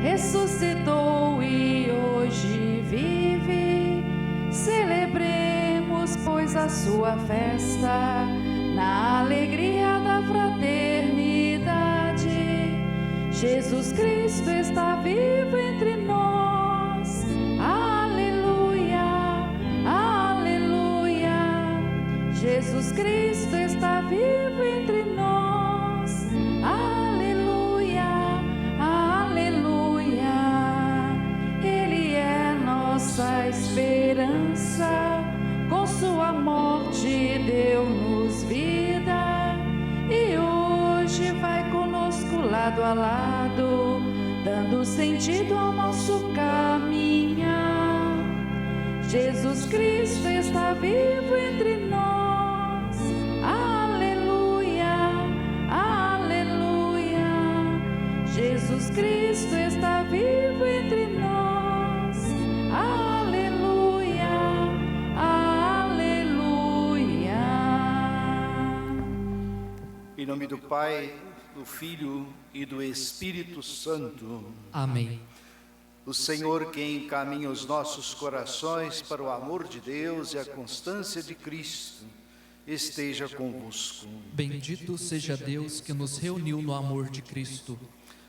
ressuscitou e hoje vive. Celebremos, pois, a sua festa, na alegria da fraternidade. Jesus Cristo está vivo entre nós. Aleluia, aleluia. Jesus Cristo está vivo entre nós. Aleluia, aleluia. Ele é nossa esperança. Com sua morte deu-nos vida e hoje vai conosco lado a lado, dando sentido ao nosso caminhar. Jesus Cristo está vivo entre nós. Aleluia, aleluia. Jesus Cristo está vivo entre nós. Aleluia, aleluia. Em nome do Pai, do Filho e do Espírito Santo. Amém. O Senhor, que encaminha os nossos corações para o amor de Deus e a constância de Cristo, esteja convosco. Bendito seja Deus que nos reuniu no amor de Cristo.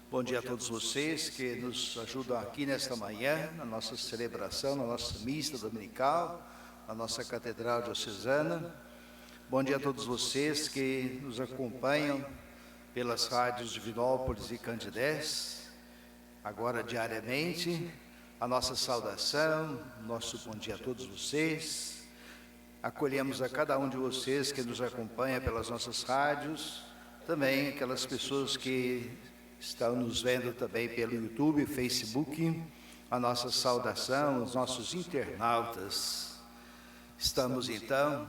Bom dia a todos vocês que nos ajudam aqui nesta manhã, na nossa celebração, na nossa missa dominical, na nossa Catedral Diocesana. Bom dia a todos vocês que nos acompanham pelas rádios de Divinópolis e Candidez. Agora, diariamente, a nossa saudação, nosso bom dia a todos vocês. Acolhemos a cada um de vocês que nos acompanha pelas nossas rádios, também aquelas pessoas que estão nos vendo também pelo YouTube, Facebook, a nossa saudação, os nossos internautas. Estamos, então,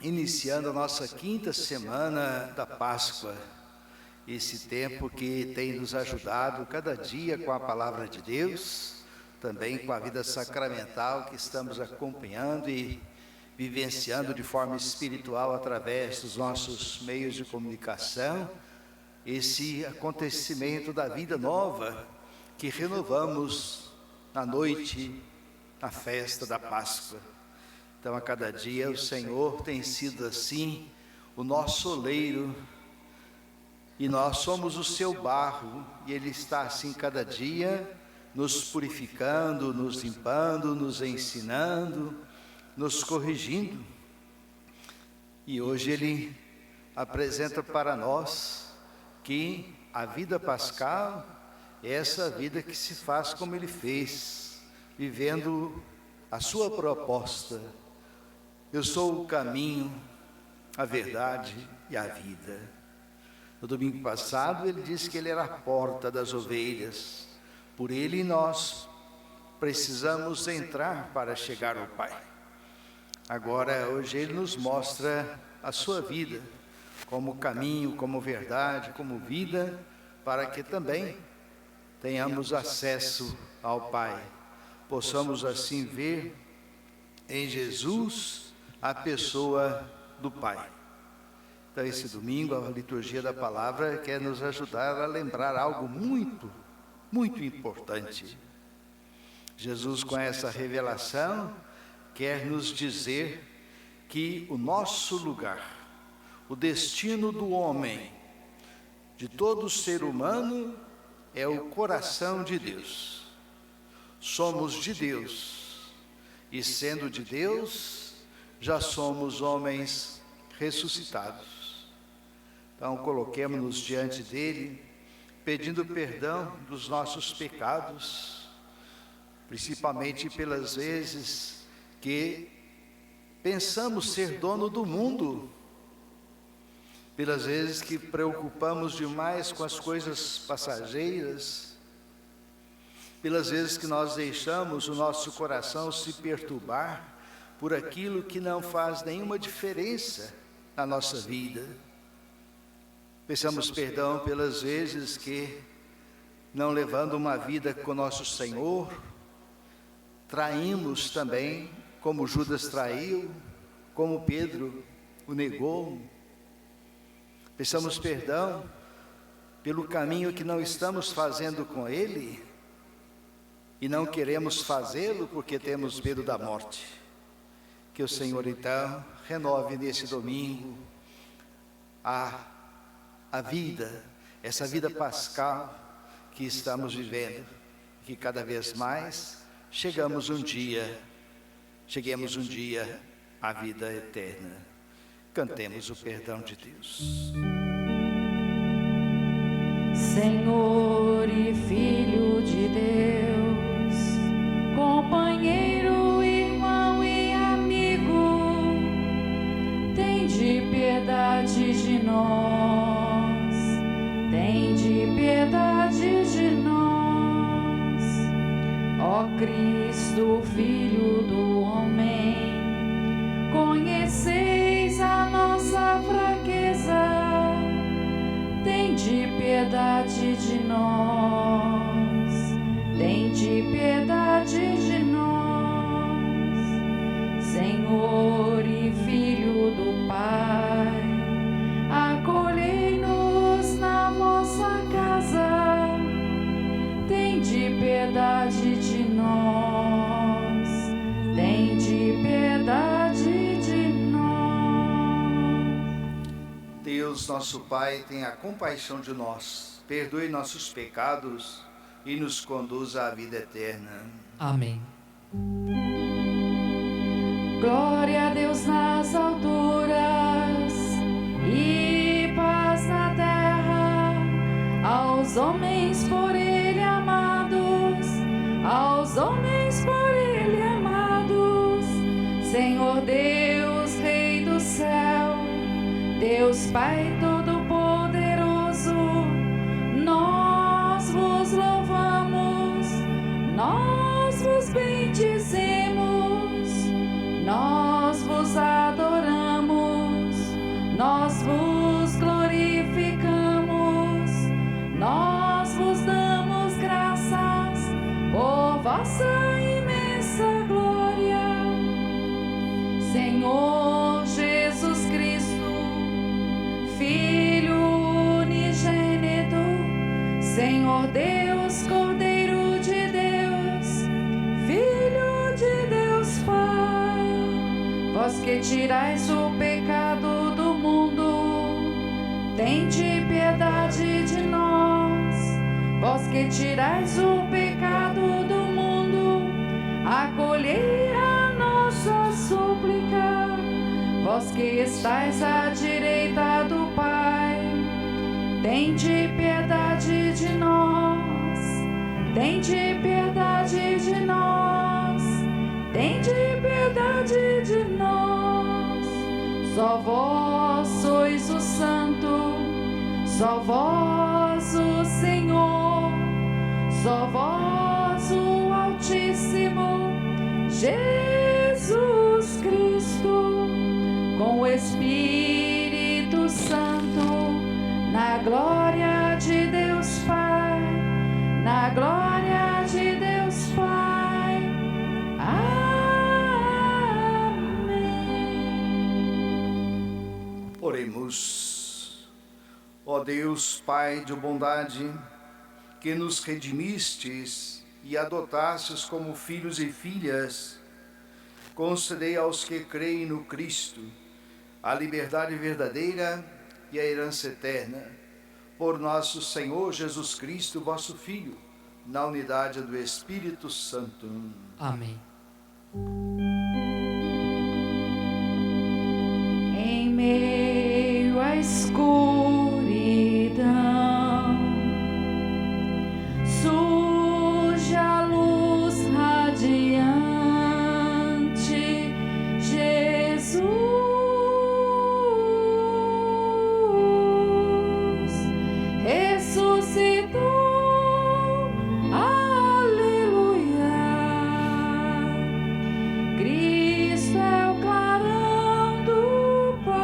iniciando a nossa quinta semana da Páscoa. Esse tempo que tem nos ajudado cada dia com a palavra de Deus, também com a vida sacramental que estamos acompanhando e vivenciando de forma espiritual através dos nossos meios de comunicação, esse acontecimento da vida nova que renovamos na noite, na festa da Páscoa. Então, a cada dia o Senhor tem sido assim o nosso oleiro, e nós somos o seu barro, e Ele está assim cada dia, nos purificando, nos limpando, nos ensinando, nos corrigindo. E hoje Ele apresenta para nós que a vida pascal é essa vida que se faz como Ele fez, vivendo a sua proposta. Eu sou o caminho, a verdade e a vida. No domingo passado, ele disse que ele era a porta das ovelhas. Por ele nós precisamos entrar para chegar ao Pai. Agora, hoje ele nos mostra a sua vida, como caminho, como verdade, como vida, para que também tenhamos acesso ao Pai. Possamos assim ver em Jesus a pessoa do Pai. Então, esse domingo, a liturgia da palavra quer nos ajudar a lembrar algo muito, muito importante. Jesus, com essa revelação, quer nos dizer que o nosso lugar, o destino do homem, de todo ser humano, é o coração de Deus. Somos de Deus, e sendo de Deus, já somos homens ressuscitados. Então, coloquemos-nos diante dele, pedindo perdão dos nossos pecados, principalmente pelas vezes que pensamos ser dono do mundo, pelas vezes que preocupamos demais com as coisas passageiras, pelas vezes que nós deixamos o nosso coração se perturbar por aquilo que não faz nenhuma diferença na nossa vida. Peçamos perdão pelas vezes que, não levando uma vida com nosso Senhor, traímos também, como Judas traiu, como Pedro o negou. Peçamos perdão pelo caminho que não estamos fazendo com Ele, e não queremos fazê-lo porque temos medo da morte. Que o Senhor, então, renove nesse domingo a vida, essa vida pascal que estamos vivendo, que cada vez mais cheguemos um dia à vida eterna. Cantemos o perdão de Deus. Senhor e Filho de Deus, companheiro, irmão e amigo, tende piedade de nós, tende piedade de nós. Ó Cristo, Filho do homem, conheceis a nossa fraqueza, tende piedade de nós, tende piedade de nós. Senhor e Filho do Pai, acolhei-nos na vossa casa, tende piedade de nós, tende piedade de nós. Deus, nosso Pai, tenha compaixão de nós, perdoe nossos pecados e nos conduza à vida eterna. Amém. Glória a Deus nas alturas e paz na terra, aos homens por Ele amados, aos homens por Ele amados. Senhor Deus, Rei do céu, Deus Pai Todo-Poderoso, nós vos louvamos, nós vos bendizemos, nós vos adoramos, nós vos glorificamos, nós vos damos graças por vossa imensa glória. Senhor Jesus Cristo, Filho unigênito, Senhor Deus, Cordeiro de Deus, Filho de Deus Pai, vós que tirais o pecado do mundo, tende piedade de nós. Vós que tirais o pecado do mundo, acolhei a nossa súplica. Vós que estais à direita do Pai, tende piedade de nós, tende piedade de nós, tende piedade de nós. Só vós sois o Santo, só vós o Senhor, só vós o Altíssimo, Jesus Cristo, com o Espírito Santo, na glória de Deus Pai, na glória de Deus Pai. Amém. Oremos. Ó Deus, Pai de bondade, que nos redimistes e adotastes como filhos e filhas, concedei aos que creem no Cristo a liberdade verdadeira e a herança eterna, por nosso Senhor Jesus Cristo, vosso Filho, na unidade do Espírito Santo. Amém. Em meio à escuridão surge a luz radiante, Jesus ressuscitou, aleluia. Cristo é o clarão do Pai.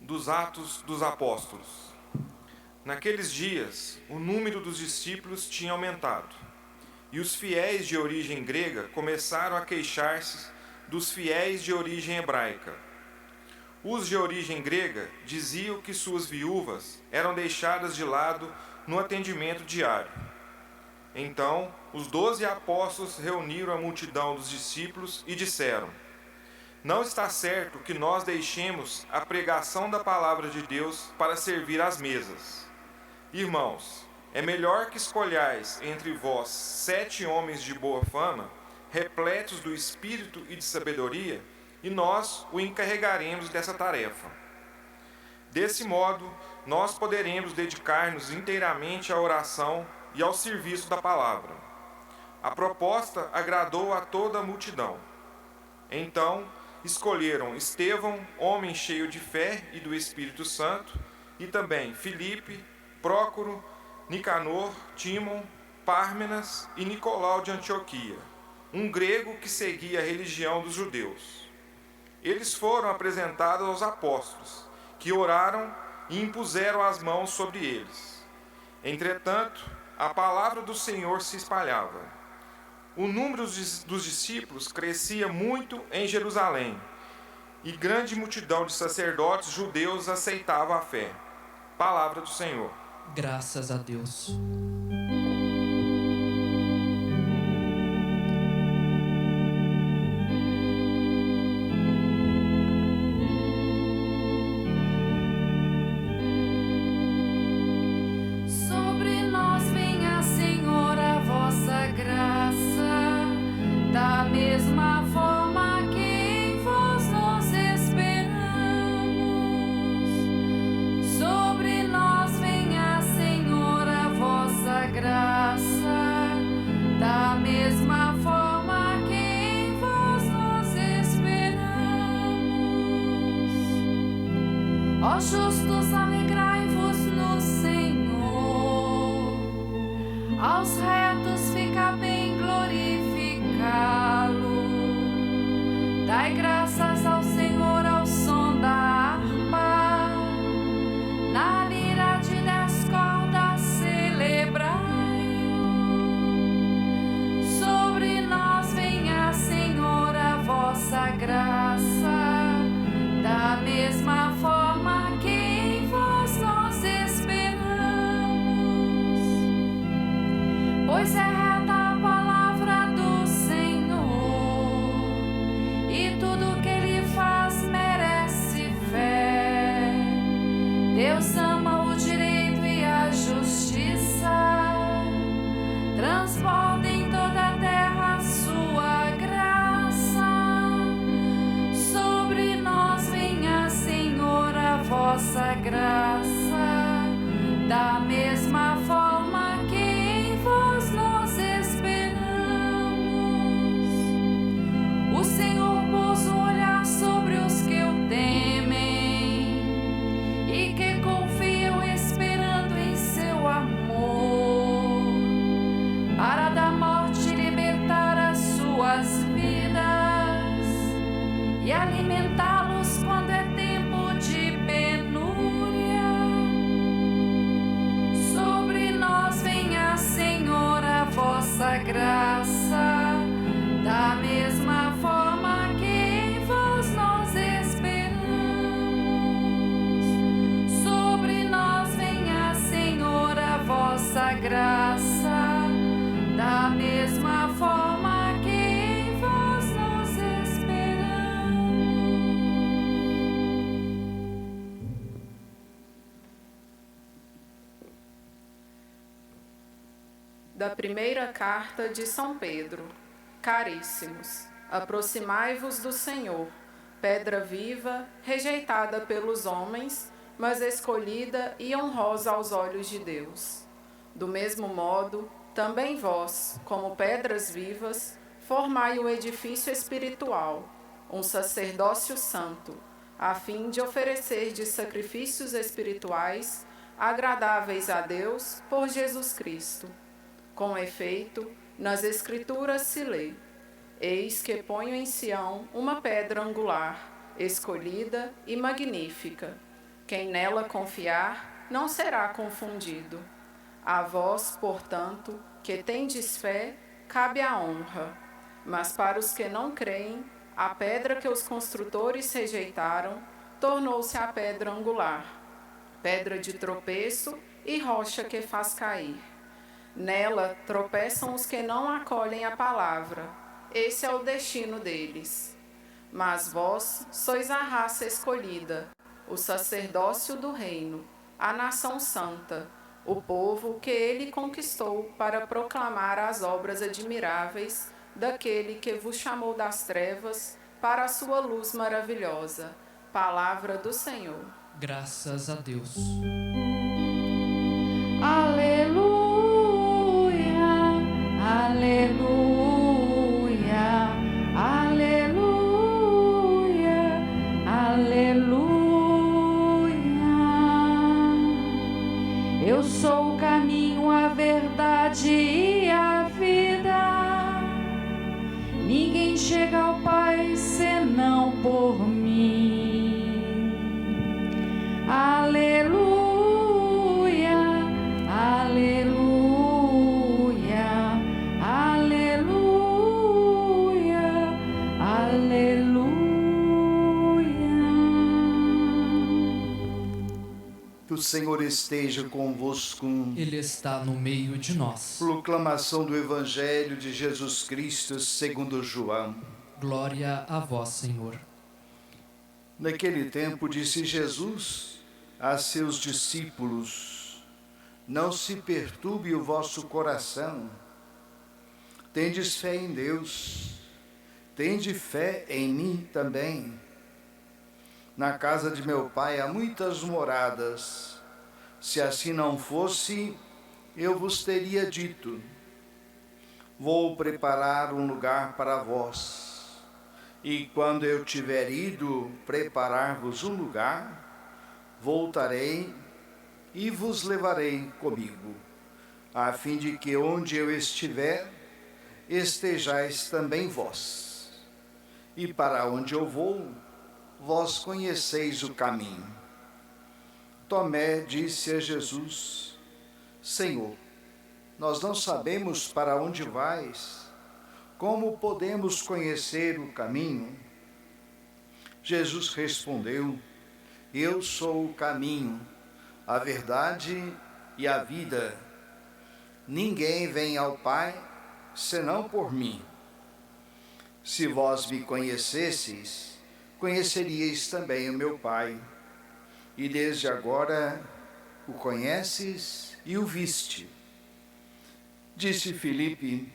dos Atos dos Apóstolos. Naqueles dias, o número dos discípulos tinha aumentado, e os fiéis de origem grega começaram a queixar-se dos fiéis de origem hebraica. Os de origem grega diziam que suas viúvas eram deixadas de lado no atendimento diário. Então, os 12 apóstolos reuniram a multidão dos discípulos e disseram: não está certo que nós deixemos a pregação da palavra de Deus para servir às mesas. Irmãos, é melhor que escolhais entre vós 7 homens de boa fama, repletos do espírito e de sabedoria, e nós o encarregaremos dessa tarefa. Desse modo, nós poderemos dedicar-nos inteiramente à oração e ao serviço da palavra. A proposta agradou a toda a multidão. Então, escolheram Estevão, homem cheio de fé e do Espírito Santo, e também Filipe, Prócoro, Nicanor, Tímon, Pármenas e Nicolau de Antioquia, um grego que seguia a religião dos judeus. Eles foram apresentados aos apóstolos, que oraram e impuseram as mãos sobre eles. Entretanto, a palavra do Senhor se espalhava. O número dos discípulos crescia muito em Jerusalém, e grande multidão de sacerdotes judeus aceitava a fé. Palavra do Senhor. Graças a Deus. Sobre nós venha, Senhor, a vossa graça, da mesma forma que em vós nós esperamos. Sobre nós venha, Senhor, a vossa graça, da mesma forma que em vós nós esperamos. Ó justos, alegrai-vos no Senhor, aos retos fica bem glorificá-lo. Dai graças ao Senhor ao som da harpa, na lira de 10 cordas celebrai-o. Sobre nós venha, Senhor, a vossa graça, da mesma forma que em vós nós esperamos. Pois é reta a palavra do Senhor, e tudo que Ele faz merece fé. Deus ama o direito e a justiça, transborda em toda a terra a sua graça. Sobre nós venha, Senhor, a vossa graça, da mesma forma que em vós nós esperamos. O Senhor pôs o olhar sobre os que o temem e que confiam esperando em seu amor, para da morte libertar as suas vidas e alimentá-los quando é tempo de penúria. Sobre nós venha, Senhor, a vossa graça, da mesma forma que em vós nós esperamos. Sobre nós venha, Senhor, a vossa graça, da mesma forma que em vós nós esperamos. Da primeira carta de São Pedro. Caríssimos, aproximai-vos do Senhor, pedra viva, rejeitada pelos homens, mas escolhida e honrosa aos olhos de Deus. Do mesmo modo, também vós, como pedras vivas, formai o edifício espiritual, um sacerdócio santo, a fim de oferecerdes sacrifícios espirituais agradáveis a Deus por Jesus Cristo. Com efeito, nas Escrituras se lê: eis que ponho em Sião uma pedra angular, escolhida e magnífica. Quem nela confiar não será confundido. A vós, portanto, que tendes fé, cabe a honra. Mas para os que não creem, a pedra que os construtores rejeitaram tornou-se a pedra angular, pedra de tropeço e rocha que faz cair. Nela tropeçam os que não acolhem a palavra. Esse é o destino deles. Mas vós sois a raça escolhida, o sacerdócio do reino, a nação santa, o povo que ele conquistou para proclamar as obras admiráveis daquele que vos chamou das trevas para a sua luz maravilhosa. Palavra do Senhor. Graças a Deus. Aleluia, aleluia, aleluia, aleluia. Eu sou o caminho, a verdade e a vida. Ninguém chega ao Pai senão por mim. Aleluia, aleluia, aleluia, aleluia. Que o Senhor esteja convosco. Ele está no meio de nós. Proclamação do Evangelho de Jesus Cristo segundo João. Glória a vós, Senhor. Naquele tempo disse Jesus a seus discípulos: não se perturbe o vosso coração. Tendes fé em Deus, tende fé em mim também. Na casa de meu Pai há muitas moradas. Se assim não fosse, eu vos teria dito: vou preparar um lugar para vós. E quando eu tiver ido preparar-vos um lugar, voltarei e vos levarei comigo, a fim de que onde eu estiver, estejais também vós. E para onde eu vou, vós conheceis o caminho. Tomé disse a Jesus: Senhor, nós não sabemos para onde vais. Como podemos conhecer o caminho? Jesus respondeu: eu sou o caminho, a verdade e a vida. Ninguém vem ao Pai senão por mim. Se vós me conhecesseis, conheceríeis também o meu Pai. E desde agora o conheces e o viste. Disse Filipe: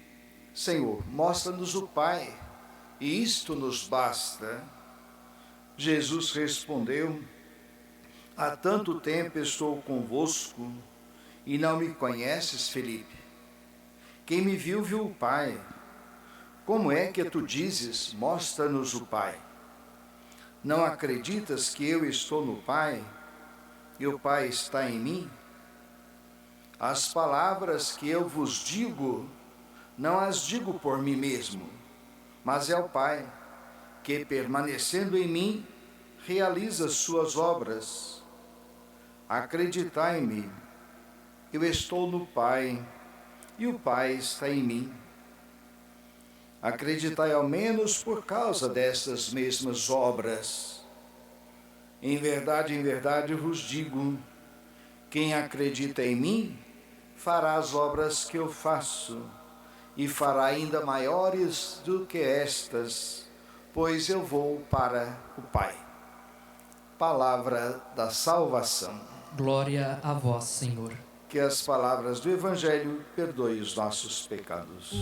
Senhor, mostra-nos o Pai, e isto nos basta. Jesus respondeu: há tanto tempo estou convosco, e não me conheces, Filipe? Quem me viu, viu o Pai. Como é que tu dizes: mostra-nos o Pai? Não acreditas que eu estou no Pai, e o Pai está em mim? As palavras que eu vos digo, não as digo por mim mesmo, mas é o Pai, que permanecendo em mim, realiza suas obras. Acreditai-me, eu estou no Pai, e o Pai está em mim. Acreditai ao menos por causa dessas mesmas obras. Em verdade vos digo, quem acredita em mim, fará as obras que eu faço, e fará ainda maiores do que estas, pois eu vou para o Pai. Palavra da salvação. Glória a vós, Senhor. Que as palavras do Evangelho perdoem os nossos pecados.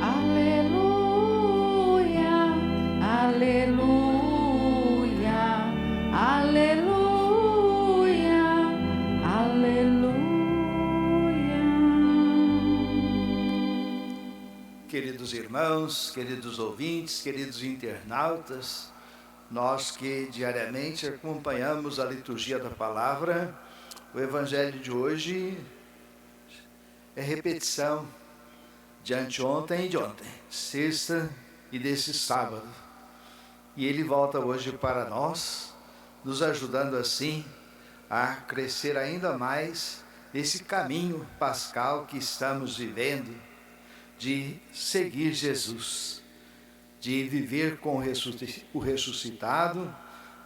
Aleluia, aleluia, aleluia, aleluia. Queridos irmãos, queridos ouvintes, queridos internautas, nós que diariamente acompanhamos a liturgia da palavra, o Evangelho de hoje é repetição de anteontem e de ontem, sexta e desse sábado. E ele volta hoje para nós, nos ajudando assim a crescer ainda mais esse caminho pascal que estamos vivendo, de seguir Jesus, de viver com o ressuscitado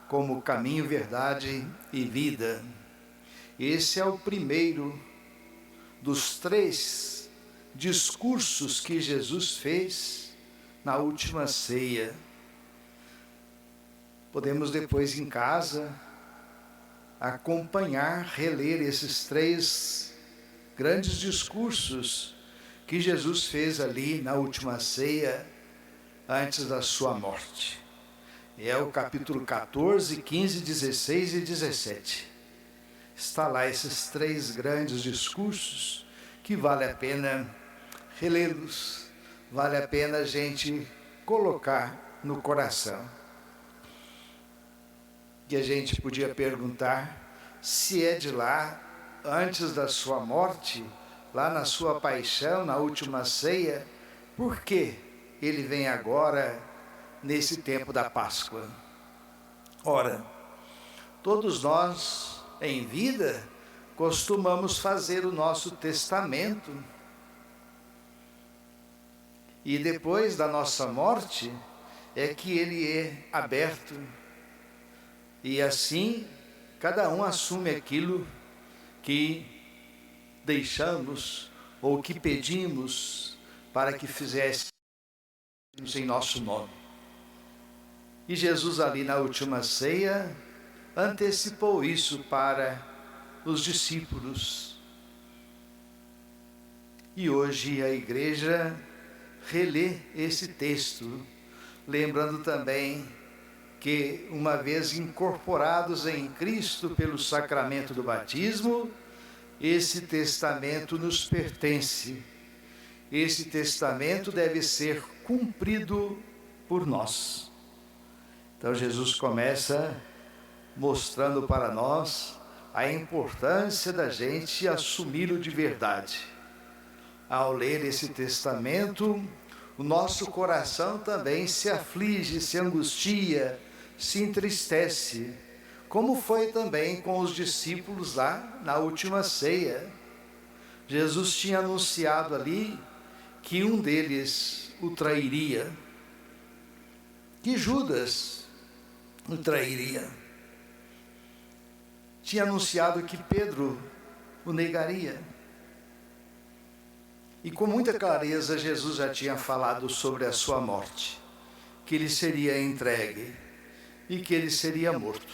como caminho, verdade e vida. Esse é o primeiro dos 3 discursos que Jesus fez na última ceia. Podemos depois em casa acompanhar, reler esses 3 grandes discursos que Jesus fez ali na última ceia, antes da sua morte. É o capítulo 14, 15, 16 e 17. Está lá esses 3 grandes discursos que vale a pena relê-los, vale a pena a gente colocar no coração. E a gente podia perguntar se é de lá, antes da sua morte, lá na sua paixão, na última ceia, por que ele vem agora nesse tempo da Páscoa? Ora, todos nós em vida costumamos fazer o nosso testamento, e depois da nossa morte é que ele é aberto, e assim cada um assume aquilo que deixamos ou que pedimos para que fizéssemos em nosso nome. E Jesus ali na última ceia antecipou isso para os discípulos. E hoje a igreja relê esse texto, lembrando também que, uma vez incorporados em Cristo pelo sacramento do batismo, esse testamento nos pertence. Esse testamento deve ser cumprido por nós. Então Jesus começa mostrando para nós a importância da gente assumi-lo de verdade. Ao ler esse testamento, o nosso coração também se aflige, se angustia, se entristece, como foi também com os discípulos lá na última ceia. Jesus tinha anunciado ali que um deles o trairia, que Judas o trairia. Tinha anunciado que Pedro o negaria. E com muita clareza Jesus já tinha falado sobre a sua morte, que ele seria entregue e que ele seria morto.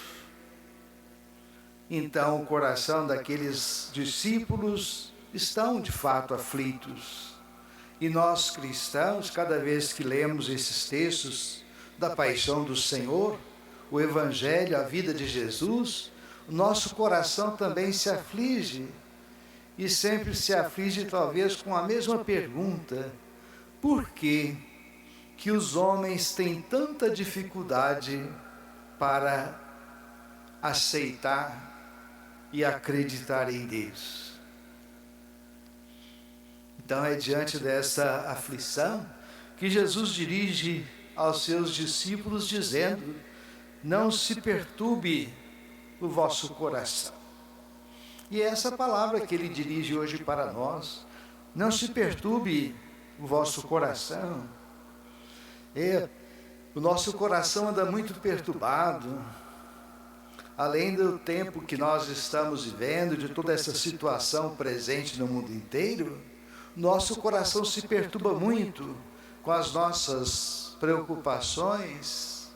Então o coração daqueles discípulos estão de fato aflitos. E nós cristãos, cada vez que lemos esses textos da paixão do Senhor, o Evangelho, a vida de Jesus, o nosso coração também se aflige. E sempre se aflige talvez com a mesma pergunta: por que os homens têm tanta dificuldade para aceitar e acreditar em Deus? Então é diante dessa aflição que Jesus dirige aos seus discípulos dizendo: não se perturbe o vosso coração. E é essa palavra que ele dirige hoje para nós: não se perturbe o vosso coração. O nosso coração anda muito perturbado, além do tempo que nós estamos vivendo, de toda essa situação presente no mundo inteiro. Nosso coração se perturba muito com as nossas preocupações,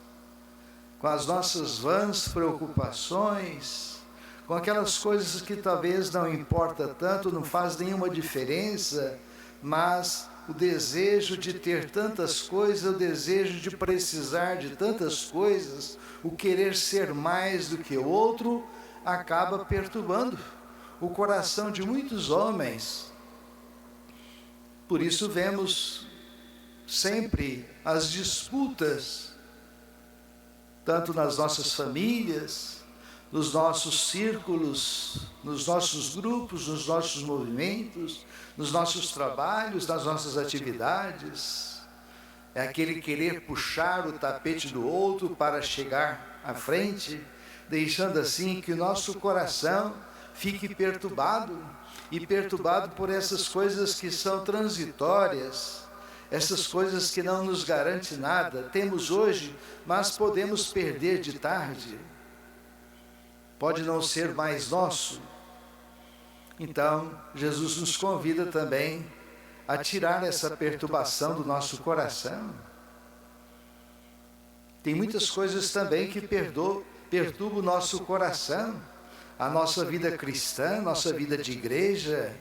com as nossas vãs preocupações, com aquelas coisas que talvez não importa tanto, não faz nenhuma diferença, mas o desejo de ter tantas coisas, o desejo de precisar de tantas coisas, o querer ser mais do que o outro, acaba perturbando o coração de muitos homens. Por isso vemos sempre as disputas, tanto nas nossas famílias, nos nossos círculos, nos nossos grupos, nos nossos movimentos, nos nossos trabalhos, nas nossas atividades. É aquele querer puxar o tapete do outro para chegar à frente, deixando assim que o nosso coração fique perturbado, e perturbado por essas coisas que são transitórias, essas coisas que não nos garantem nada. Temos hoje, mas podemos perder de tarde. Pode não ser mais nosso. Então, Jesus nos convida também a tirar essa perturbação do nosso coração. Tem muitas coisas também que perturbam o nosso coração, a nossa vida cristã, nossa vida de igreja.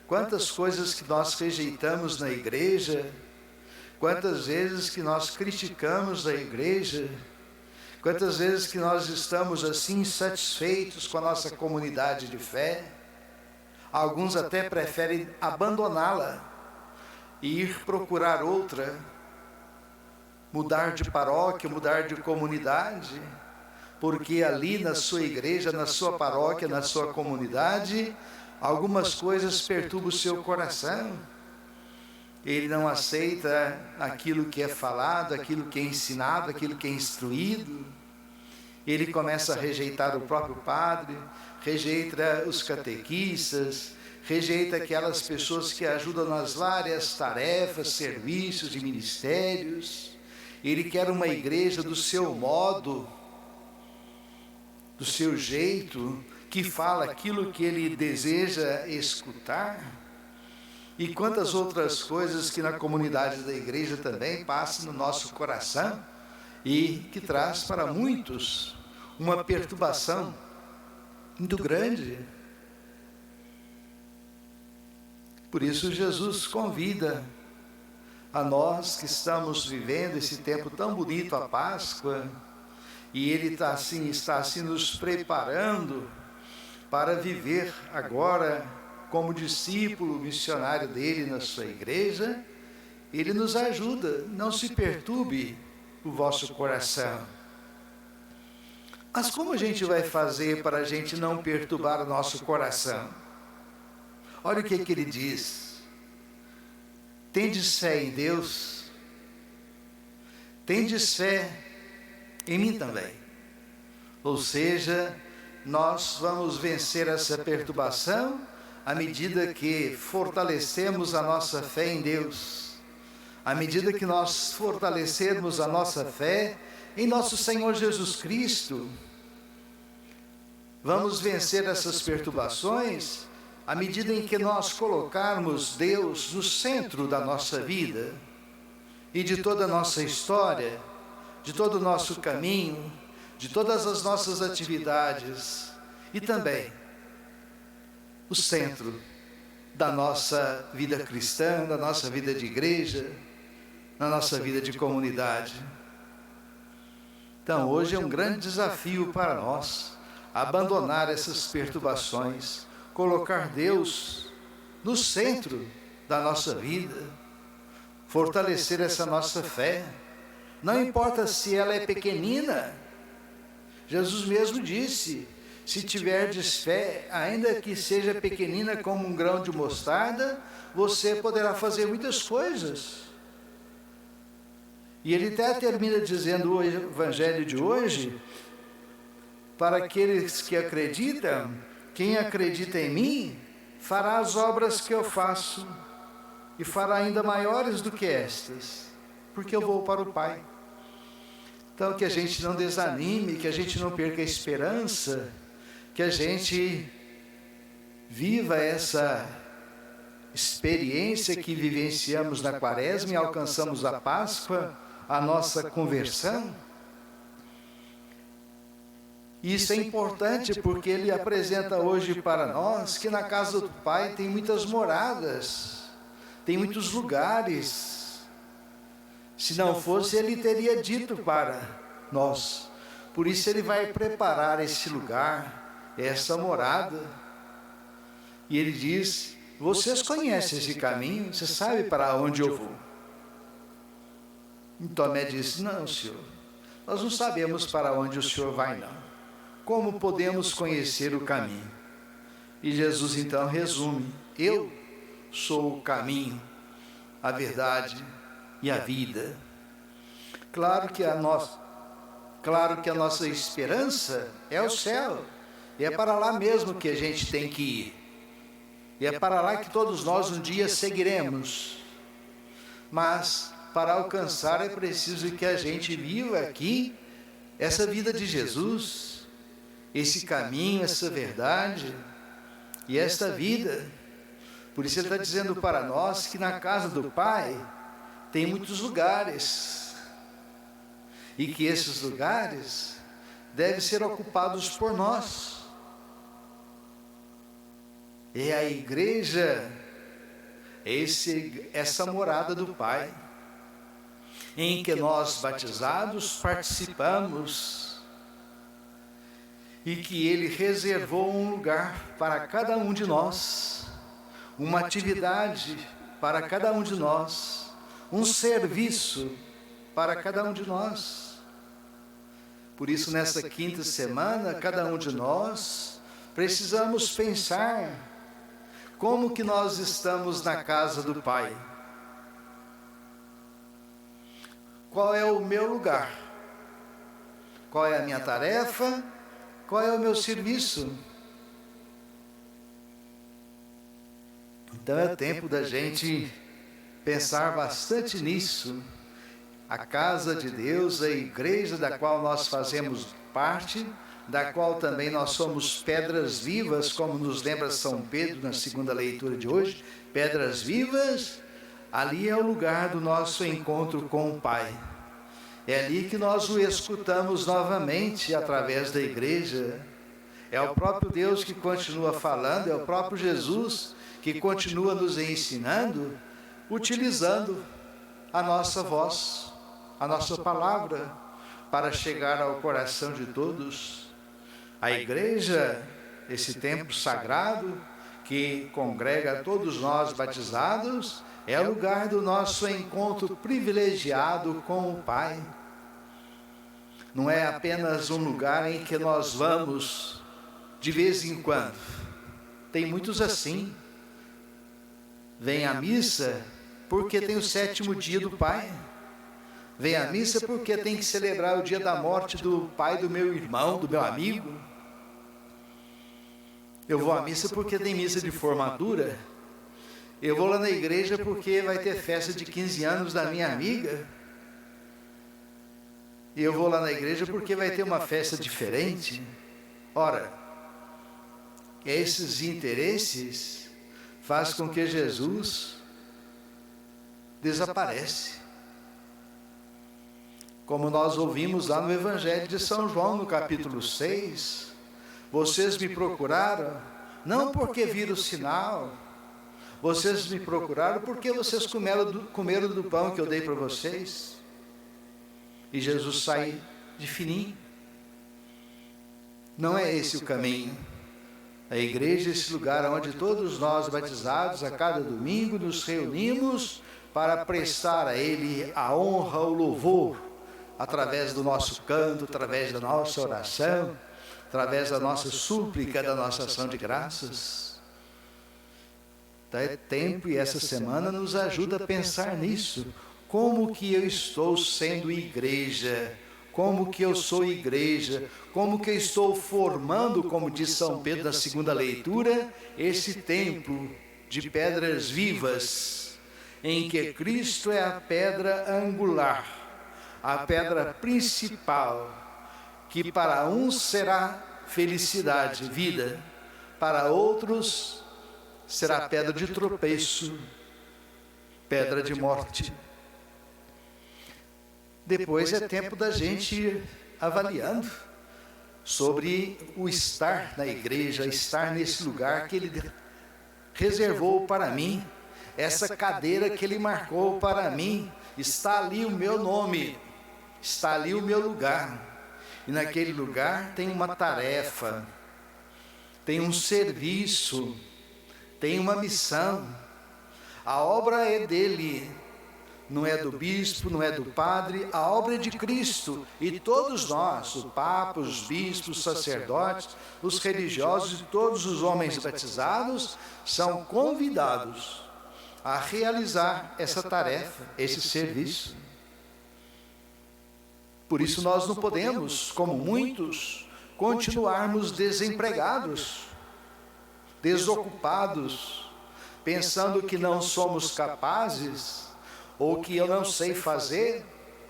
Quantas coisas que nós rejeitamos na igreja, quantas vezes que nós criticamos a igreja, quantas vezes que nós estamos assim insatisfeitos com a nossa comunidade de fé. Alguns até preferem abandoná-la e ir procurar outra, mudar de paróquia, mudar de comunidade, porque ali na sua igreja, na sua paróquia, na sua comunidade, algumas coisas perturbam o seu coração. Ele não aceita aquilo que é falado, aquilo que é ensinado, aquilo que é instruído. Ele começa a rejeitar o próprio padre, rejeita os catequistas, rejeita aquelas pessoas que ajudam nas várias tarefas, serviços e ministérios. Ele quer uma igreja do seu modo, do seu jeito, que fala aquilo que ele deseja escutar. E quantas outras coisas que na comunidade da igreja também passam no nosso coração e que traz para muitos uma perturbação muito grande. Por isso Jesus convida a nós que estamos vivendo esse tempo tão bonito, a Páscoa, e Ele está assim nos preparando para viver agora como discípulo missionário dele na sua igreja. Ele nos ajuda, não se perturbe o vosso coração. Mas como a gente vai fazer para a gente não perturbar o nosso coração? Olha o que ele diz: tendes fé em Deus, tendes fé em mim também. Ou seja, nós vamos vencer essa perturbação à medida que fortalecemos a nossa fé em Deus, à medida que nós fortalecermos a nossa fé em nosso Senhor Jesus Cristo. Vamos vencer essas perturbações à medida em que nós colocarmos Deus no centro da nossa vida e de toda a nossa história, de todo o nosso caminho, de todas as nossas atividades, e também o centro da nossa vida cristã, da nossa vida de igreja, na nossa vida de comunidade. Então, hoje é um grande desafio para nós abandonar essas perturbações, colocar Deus no centro da nossa vida, fortalecer essa nossa fé. Não importa se ela é pequenina. Jesus mesmo disse: se tiverdes fé, ainda que seja pequenina como um grão de mostarda, você poderá fazer muitas coisas. E ele até termina dizendo o evangelho de hoje: para aqueles que acreditam, quem acredita em mim, fará as obras que eu faço, e fará ainda maiores do que estas, porque eu vou para o Pai. Então, que a gente não desanime, que a gente não perca a esperança, que a gente viva essa experiência que vivenciamos na Quaresma e alcançamos a Páscoa, a nossa conversão. Isso é importante porque ele apresenta hoje para nós que na casa do Pai tem muitas moradas, tem muitos lugares. Se não fosse, ele teria dito para nós. Por isso ele vai preparar esse lugar, essa morada. E ele diz: vocês conhecem esse caminho, você sabe para onde eu vou. E Tomé disse: não, Senhor, nós não sabemos para onde o Senhor vai, não. Como podemos conhecer o caminho? E Jesus então resume: eu sou o caminho, a verdade e a vida. Claro que a Claro que a nossa esperança é o céu, e é para lá mesmo que a gente tem que ir. E é para lá que todos nós um dia seguiremos. Mas, para alcançar, é preciso que a gente viva aqui essa vida de Jesus, esse caminho, essa verdade e esta vida. Por isso ele está dizendo para nós que na casa do Pai tem muitos lugares, e que esses lugares devem ser ocupados por nós. E a igreja é essa morada do Pai, em que nós, batizados, participamos, e que Ele reservou um lugar para cada um de nós, uma atividade para cada um de nós, um serviço para cada um de nós. Por isso, nessa quinta semana, cada um de nós precisamos pensar como que nós estamos na casa do Pai. Qual é o meu lugar? Qual é a minha tarefa? Qual é o meu serviço? Então é tempo da gente pensar bastante nisso. A casa de Deus, a igreja da qual nós fazemos parte, da qual também nós somos pedras vivas, como nos lembra São Pedro na segunda leitura de hoje, pedras vivas, ali é o lugar do nosso encontro com o Pai. É ali que nós o escutamos novamente através da igreja. É o próprio Deus que continua falando, é o próprio Jesus que continua nos ensinando, utilizando a nossa voz, a nossa palavra, para chegar ao coração de todos. A igreja, esse templo sagrado que congrega todos nós batizados, é o lugar do nosso encontro privilegiado com o Pai. Não é apenas um lugar em que nós vamos de vez em quando. Tem muitos assim. Vem à missa porque tem o 7º dia do Pai. Vem à missa porque tem que celebrar o dia da morte do pai do meu irmão, do meu amigo. Eu vou à missa porque tem missa de formatura. Eu vou lá na igreja porque vai ter festa de 15 anos da minha amiga. E eu vou lá na igreja porque vai ter uma festa diferente. Ora, esses interesses fazem com que Jesus desaparece. Como nós ouvimos lá no Evangelho de São João, no capítulo 6, vocês me procuraram, não porque viram o sinal, vocês me procuraram porque vocês comeram do pão que eu dei para vocês. E Jesus sai de fininho. Não é esse o caminho. A igreja é esse lugar onde todos nós batizados, a cada domingo, nos reunimos para prestar a Ele a honra, o louvor, através do nosso canto, através da nossa oração, através da nossa súplica, da nossa ação de graças. Então é tempo, e essa semana nos ajuda a pensar nisso. Como que eu estou sendo igreja? Como que eu sou igreja? Como que eu estou formando, como diz São Pedro na segunda leitura, esse templo de pedras vivas, em que Cristo é a pedra angular, a pedra principal, que para uns será felicidade, vida, para outros será pedra de tropeço, pedra de morte. Depois é tempo da gente ir avaliando sobre o estar na igreja, estar nesse lugar que Ele reservou para mim, essa cadeira que Ele marcou para mim. Está ali o meu nome, está ali o meu lugar, e naquele lugar tem uma tarefa, tem um serviço, tem uma missão. A obra é dele, não é do bispo, não é do padre, a obra é de Cristo, e todos nós, o Papa, os bispos, os sacerdotes, os religiosos e todos os homens batizados são convidados a realizar essa tarefa, esse serviço. Por isso nós não podemos, como muitos, continuarmos desempregados, desocupados, pensando que não somos capazes, ou que eu não sei fazer,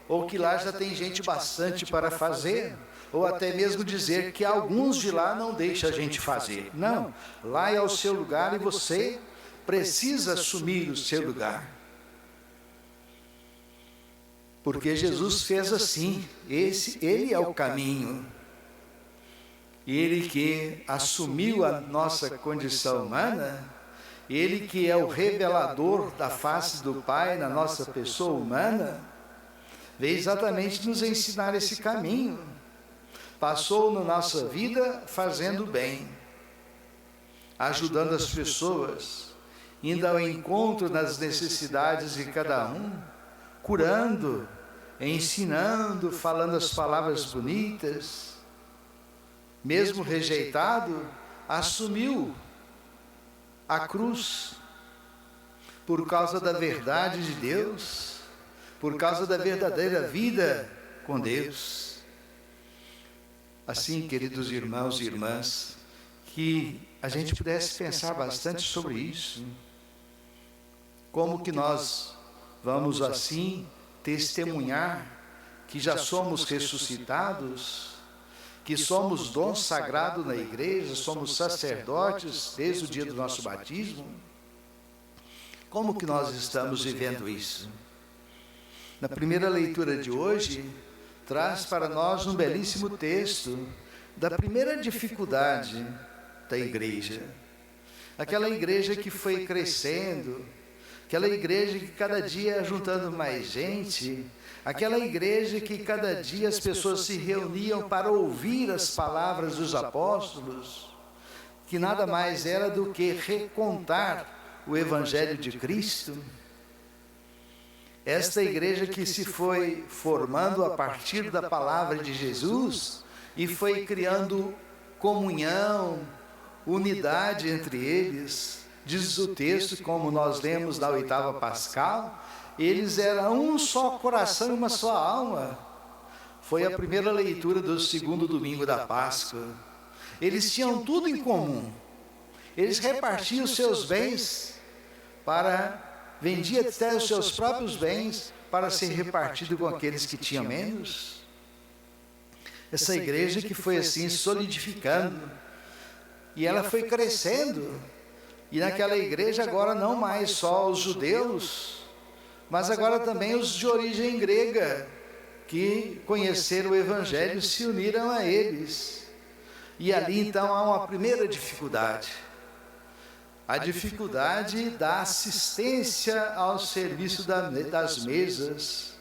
ou que lá já tem gente bastante para fazer, ou até mesmo dizer que alguns de lá não deixam a gente fazer. Não, lá é o seu lugar e você precisa assumir o seu lugar. Porque Jesus fez assim, Ele é o caminho. Ele que assumiu a nossa condição humana, Ele que é o revelador da face do Pai na nossa pessoa humana, veio exatamente nos ensinar esse caminho. Passou na nossa vida fazendo bem, ajudando as pessoas, indo ao encontro das necessidades de cada um, curando, ensinando, falando as palavras bonitas. Mesmo rejeitado, assumiu a cruz por causa da verdade de Deus, por causa da verdadeira vida com Deus. Assim, queridos irmãos e irmãs, que a gente pudesse pensar bastante sobre isso. Como que nós vamos assim testemunhar que já somos ressuscitados, que somos dom sagrado na igreja, somos sacerdotes desde o dia do nosso batismo? Como que nós estamos vivendo isso? Na primeira leitura de hoje, traz para nós um belíssimo texto da primeira dificuldade da igreja. Aquela igreja que foi crescendo, aquela igreja que cada dia ia juntando mais gente, aquela igreja que cada dia as pessoas se reuniam para ouvir as palavras dos apóstolos, que nada mais era do que recontar o Evangelho de Cristo. Esta igreja que se foi formando a partir da palavra de Jesus e foi criando comunhão, unidade entre eles. Diz o texto, como nós lemos na oitava pascal, eles eram um só coração e uma só alma. Foi a primeira leitura do segundo domingo da Páscoa. Eles tinham tudo em comum. Eles repartiam os seus bens vendia até os seus próprios bens para ser repartido com aqueles que tinham menos. Essa igreja que foi assim solidificando, e ela foi crescendo, e naquela igreja agora não mais só os judeus, mas agora também os de origem grega, que conheceram o Evangelho, se uniram a eles. E ali então há uma primeira dificuldade. A dificuldade da assistência ao serviço das mesas.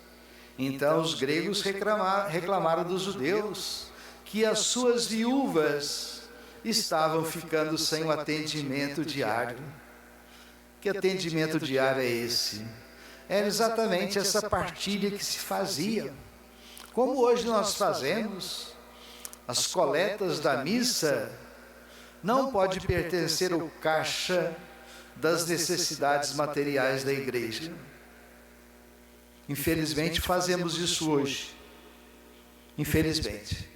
Então os gregos reclamaram dos judeus que as suas viúvas estavam ficando sem o atendimento diário. Que atendimento diário é esse? Era exatamente essa partilha que se fazia. Como hoje nós fazemos, as coletas da missa não pode pertencer ao caixa das necessidades materiais da igreja. Infelizmente fazemos isso hoje. Infelizmente.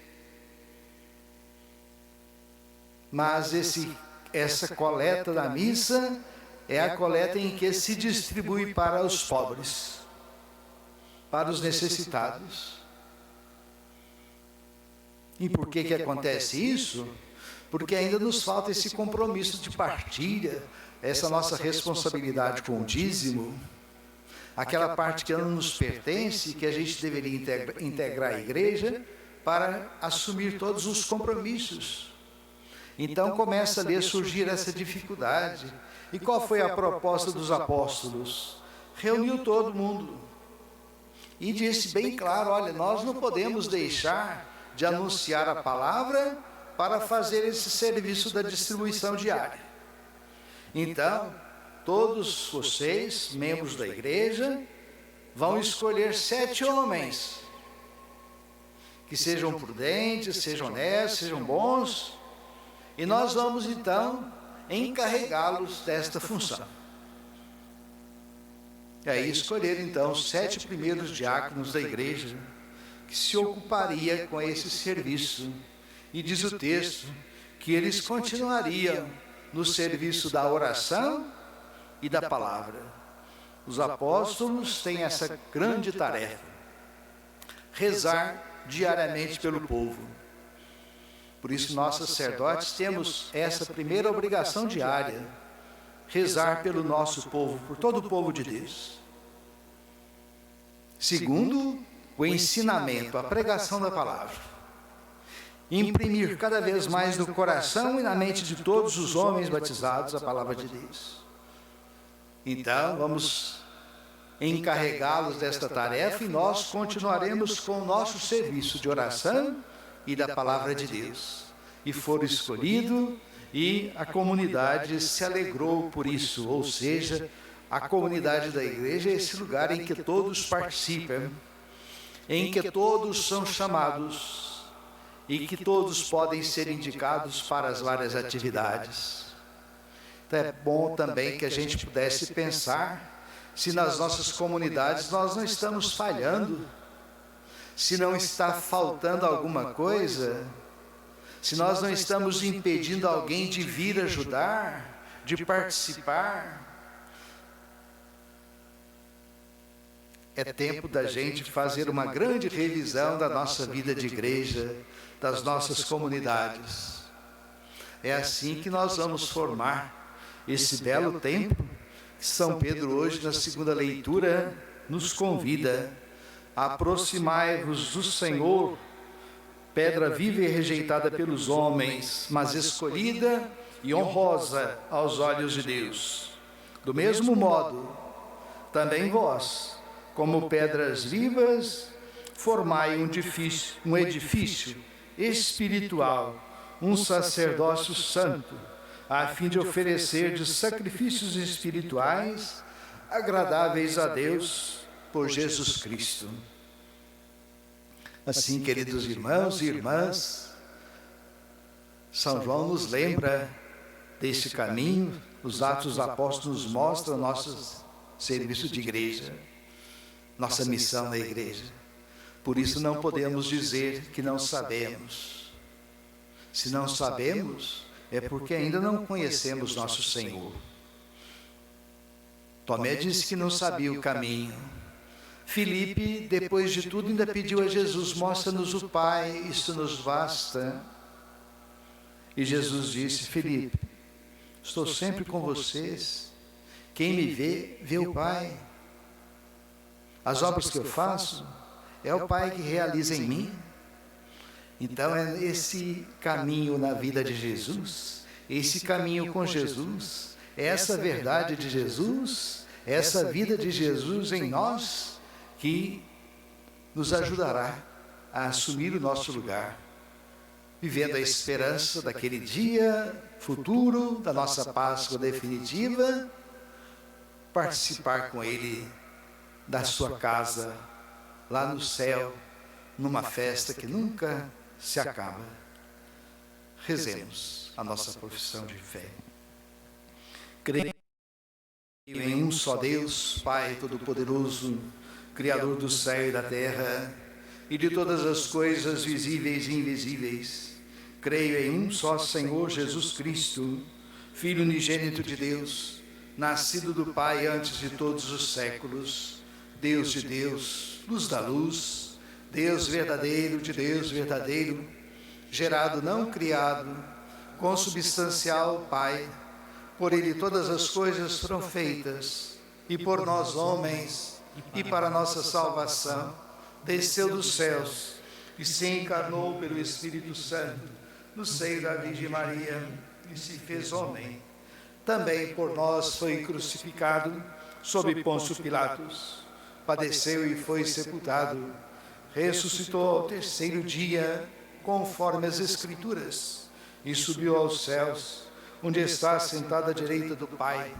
Mas essa coleta da missa é a coleta em que se distribui para os pobres, para os necessitados. E por que acontece isso? Porque ainda nos falta esse compromisso de partilha, essa nossa responsabilidade com o dízimo, aquela parte que não nos pertence, que a gente deveria integrar a igreja para assumir todos os compromissos. Então começa ali a surgir essa dificuldade. E qual foi a proposta dos apóstolos? Reuniu todo mundo e disse bem claro: olha, nós não podemos deixar de anunciar a palavra para fazer esse serviço da distribuição diária. Então, todos vocês, membros da igreja, vão escolher 7 homens que sejam prudentes, sejam honestos, sejam bons, e nós vamos então encarregá-los desta função. E aí escolher então os 7 primeiros diáconos da igreja, que se ocuparia com esse serviço. E diz o texto que eles continuariam no serviço da oração e da palavra. Os apóstolos têm essa grande tarefa: rezar diariamente pelo povo. Por isso, nós sacerdotes temos essa primeira obrigação diária: rezar pelo nosso povo, por todo o povo de Deus. Segundo, o ensinamento, a pregação da palavra. Imprimir cada vez mais no coração e na mente de todos os homens batizados a palavra de Deus. Então, vamos encarregá-los desta tarefa e nós continuaremos com o nosso serviço de oração e da palavra de Deus. E foram escolhidos e a comunidade se alegrou por isso, ou seja, a comunidade da igreja é esse lugar em que todos participam, em que todos são chamados e que todos podem ser indicados para as várias atividades. Então é bom também que a gente pudesse pensar se nas nossas comunidades nós não estamos falhando, se não está faltando alguma coisa, se nós não estamos impedindo alguém de vir ajudar, de participar. É tempo da gente fazer uma grande revisão da nossa vida de igreja, das nossas comunidades. É assim que nós vamos formar esse belo templo que São Pedro hoje, na segunda leitura, nos convida: aproximai-vos do Senhor, pedra viva e rejeitada pelos homens, mas escolhida e honrosa aos olhos de Deus. Do mesmo modo, também vós, como pedras vivas, formai um edifício espiritual, um sacerdócio santo, a fim de oferecerdes sacrifícios espirituais agradáveis a Deus por Jesus Cristo. Assim, queridos irmãos e irmãs, São João nos lembra deste caminho, os Atos dos Apóstolos nos mostram nosso serviço de igreja, nossa missão na igreja. Por isso não podemos dizer que não sabemos. Se não sabemos, é porque ainda não conhecemos nosso Senhor. Tomé disse que não sabia o caminho. Filipe, depois de tudo, ainda pediu a Jesus: mostra-nos o Pai, isto nos basta. E Jesus disse: Filipe, estou sempre com vocês. Quem me vê, vê o Pai. As obras que eu faço, é o Pai que realiza em mim. Então é esse caminho na vida de Jesus, esse caminho com Jesus, essa verdade de Jesus, essa vida de Jesus em nós, que nos ajudará a assumir o nosso lugar, vivendo a esperança daquele dia futuro, da nossa Páscoa definitiva, participar com Ele da sua casa, lá no céu, numa festa que nunca se acaba. Rezemos a nossa profissão de fé. Creio em um só Deus, Pai Todo-Poderoso, Criador do céu e da terra, e de todas as coisas visíveis e invisíveis. Creio em um só Senhor Jesus Cristo, Filho unigênito de Deus, nascido do Pai antes de todos os séculos, Deus de Deus, luz da luz, Deus verdadeiro de Deus verdadeiro, gerado não criado, consubstancial Pai. Por Ele todas as coisas foram feitas, e por nós homens, e para nossa salvação, desceu dos céus, e se encarnou pelo Espírito Santo, no seio da Virgem Maria, e se fez homem. Também por nós foi crucificado, sob Pôncio Pilatos. Padeceu e foi sepultado, ressuscitou ao terceiro dia, conforme as Escrituras, e subiu aos céus, onde está sentado à direita do Pai,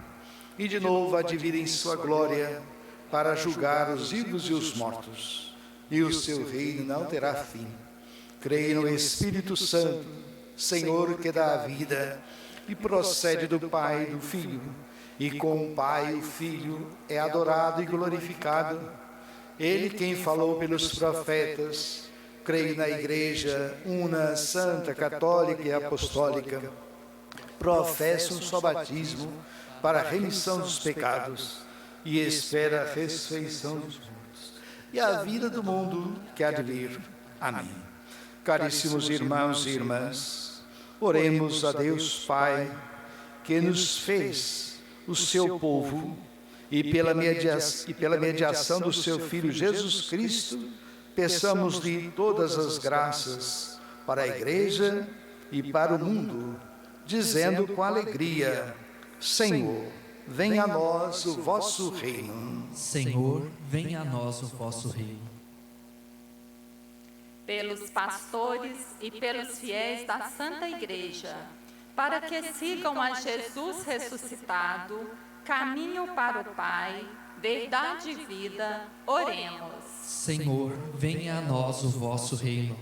e de novo há de vir em sua glória, para julgar os vivos e os mortos, e o seu reino não terá fim. Creio no Espírito Santo, Senhor que dá a vida, e procede do Pai e do Filho, e com o Pai o Filho é adorado e glorificado, Ele quem falou pelos profetas, creio na Igreja una, santa, católica e apostólica, professa um só batismo para a remissão dos pecados e espera a ressurreição dos mortos e a vida do mundo que há de vir. Amém. Caríssimos irmãos e irmãs, oremos a Deus Pai, que nos fez o seu povo, e pela mediação do seu Filho Jesus Cristo, peçamos-lhe todas as graças para a Igreja e para o mundo, dizendo com alegria: Senhor, venha a nós o vosso reino. Senhor, venha a nós o vosso reino. Pelos pastores e pelos fiéis da Santa Igreja, para que sigam a Jesus ressuscitado, caminho para o Pai, verdade e vida, oremos. Senhor, venha a nós o vosso reino.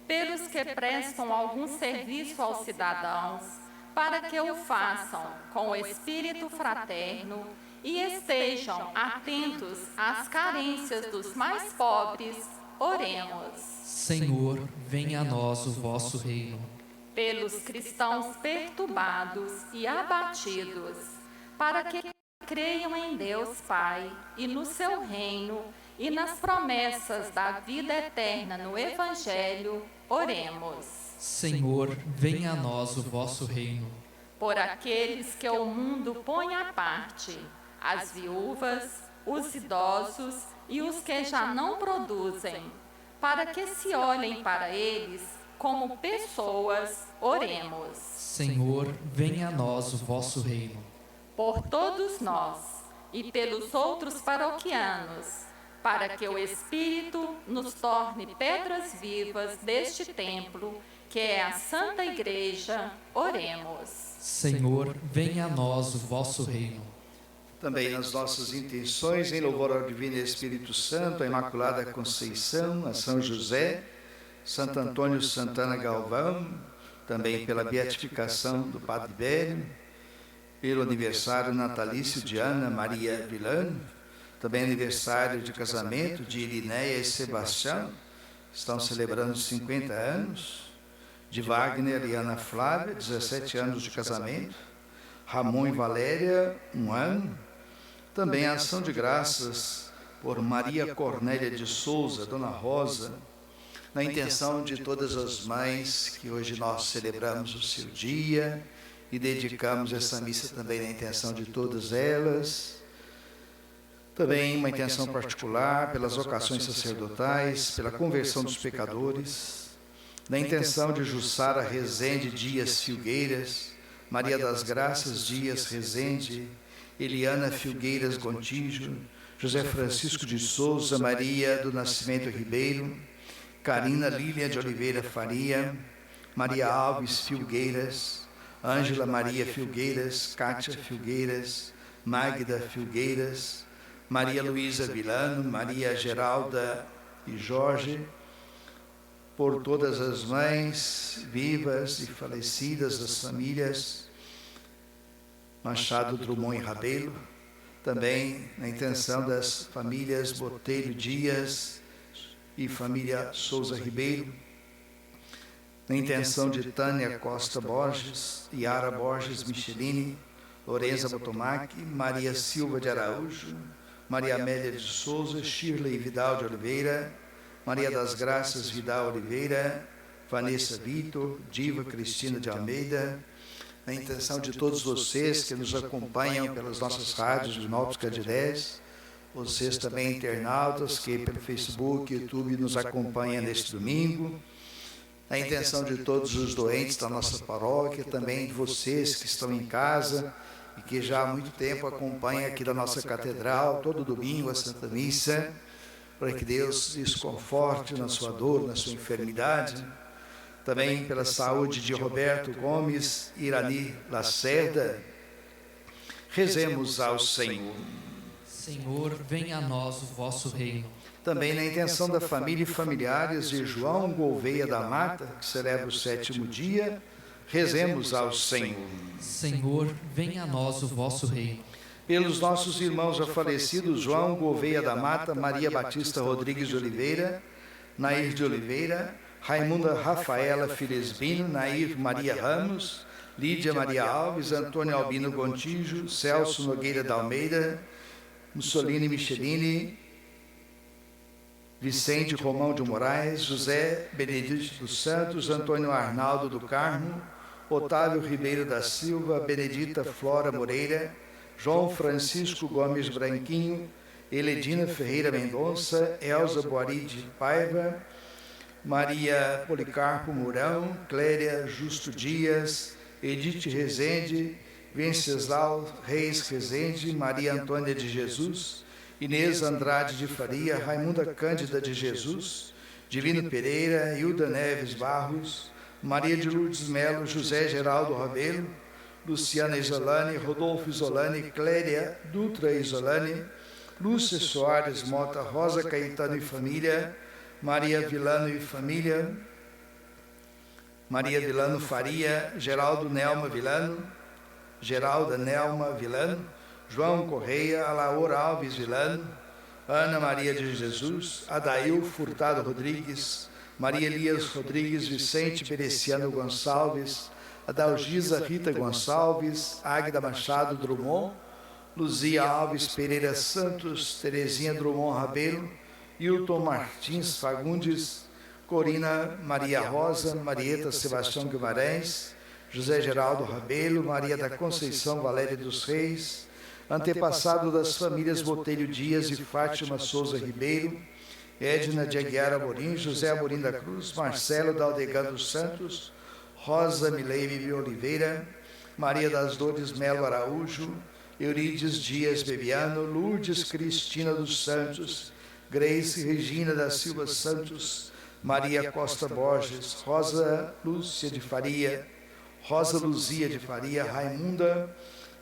Pelos que prestam algum serviço aos cidadãos, para que o façam com o espírito fraterno e estejam atentos às carências dos mais pobres, oremos. Senhor, venha a nós o vosso reino. Pelos cristãos perturbados e abatidos, para que creiam em Deus Pai e no seu reino e nas promessas da vida eterna no Evangelho, oremos. Senhor, venha a nós o vosso reino. Por aqueles que o mundo põe à parte, as viúvas, os idosos e os que já não produzem, para que se olhem para eles como pessoas, oremos. Senhor, venha a nós o vosso reino. Por todos nós e pelos outros paroquianos, para que o Espírito nos torne pedras vivas deste templo, que é a Santa Igreja, oremos. Senhor, venha a nós o vosso reino. Também nas nossas intenções, em louvor ao Divino Espírito Santo, a Imaculada Conceição, a São José, Santo Antônio Santana Galvão, também pela beatificação do Padre Bério, pelo aniversário natalício de Ana Maria Vilano, também aniversário de casamento de Irineia e Sebastião, estão celebrando 50 anos, de Wagner e Ana Flávia, 17 anos de casamento, Ramon e Valéria, 1 ano, também a ação de graças por Maria Cornélia de Souza, Dona Rosa, na intenção de todas as mães que hoje nós celebramos o seu dia e dedicamos essa missa também na intenção de todas elas. Também uma intenção particular pelas vocações sacerdotais, pela conversão dos pecadores, na intenção de Jussara Rezende Dias Filgueiras, Maria das Graças Dias Rezende, Eliana Filgueiras Gontijo, José Francisco de Souza, Maria do Nascimento Ribeiro, Carina Lília de Oliveira Faria, Maria Alves Filgueiras, Ângela Maria Filgueiras, Cátia Filgueiras, Magda Filgueiras, Maria Luísa Vilano, Maria Geralda e Jorge, por todas as mães vivas e falecidas das famílias Machado, Drummond e Rabelo, também na intenção das famílias Botelho Dias e família Souza Ribeiro, na intenção de Tânia Costa Borges, Yara Borges Michelini, Lorenza Botomac, Maria Silva de Araújo, Maria Amélia de Souza, Shirley Vidal de Oliveira, Maria das Graças Vidal Oliveira, Vanessa Vitor, Diva Cristina de Almeida, na intenção de todos vocês que nos acompanham pelas nossas rádios de Novos Candidez, vocês também internautas que pelo Facebook, YouTube nos acompanham neste domingo, na intenção de todos os doentes da nossa paróquia, também de vocês que estão em casa e que já há muito tempo acompanham aqui da nossa catedral, todo domingo a Santa Missa, para que Deus lhes conforte na sua dor, na sua enfermidade. Também pela saúde de Roberto Gomes, Irani Lacerda, rezemos ao Senhor. Senhor, venha a nós o vosso reino. Também na intenção da família e familiares de João Gouveia da Mata, que celebra o 7º dia, rezemos ao Senhor. Senhor, venha a nós o vosso reino. pelos nossos irmãos já falecidos, João Gouveia da Mata, Maria Batista Rodrigues de Oliveira, Nair de Oliveira, Raimunda Rafaela Filesbino, Nair Maria Ramos, Lídia Maria Alves, Antônio Albino Gontijo, Celso Nogueira da Almeida, Mussolini Michelini, Vicente Romão de Moraes, José Benedito dos Santos, Antônio Arnaldo do Carmo, Otávio Ribeiro da Silva, Benedita Flora Moreira, João Francisco Gomes Branquinho, Eledina Ferreira Mendonça, Elza Boari de Paiva, Maria Policarpo Mourão, Cléria Justo Dias, Edith Rezende, Venceslau Reis Rezende, Maria Antônia de Jesus, Inês Andrade de Faria, Raimunda Cândida de Jesus, Divino Pereira, Hilda Neves Barros, Maria de Lourdes Melo, José Geraldo Rabelo, Luciana Isolani, Rodolfo Isolani, Cléria Dutra Isolani, Lúcia Soares Mota, Rosa Caetano e família, Maria Vilano e família, Maria Vilano Faria, Geralda Nelma Vilano, João Correia, Alaor Alves Vilano, Ana Maria de Jesus, Adail Furtado Rodrigues, Maria Elias Rodrigues, Vicente Pereciano Gonçalves, Adalgisa Rita Gonçalves, Águida Machado Drummond, Luzia Alves Pereira Santos, Terezinha Drummond Rabelo, Hilton Martins Fagundes, Corina Maria Rosa, Marieta Sebastião Guimarães, José Geraldo Rabelo, Maria da Conceição Valéria dos Reis, antepassado das famílias Botelho Dias e Fátima Souza Ribeiro, Edna de Aguiar Amorim, José Amorim da Cruz, Marcelo da Aldegan dos Santos, Rosa Mileime Oliveira, Maria das Dores Melo Araújo, Eurides Dias Bebiano, Lourdes Cristina dos Santos, Grace Regina da Silva Santos, Maria Costa Borges, Rosa Lúzia de Faria, Raimunda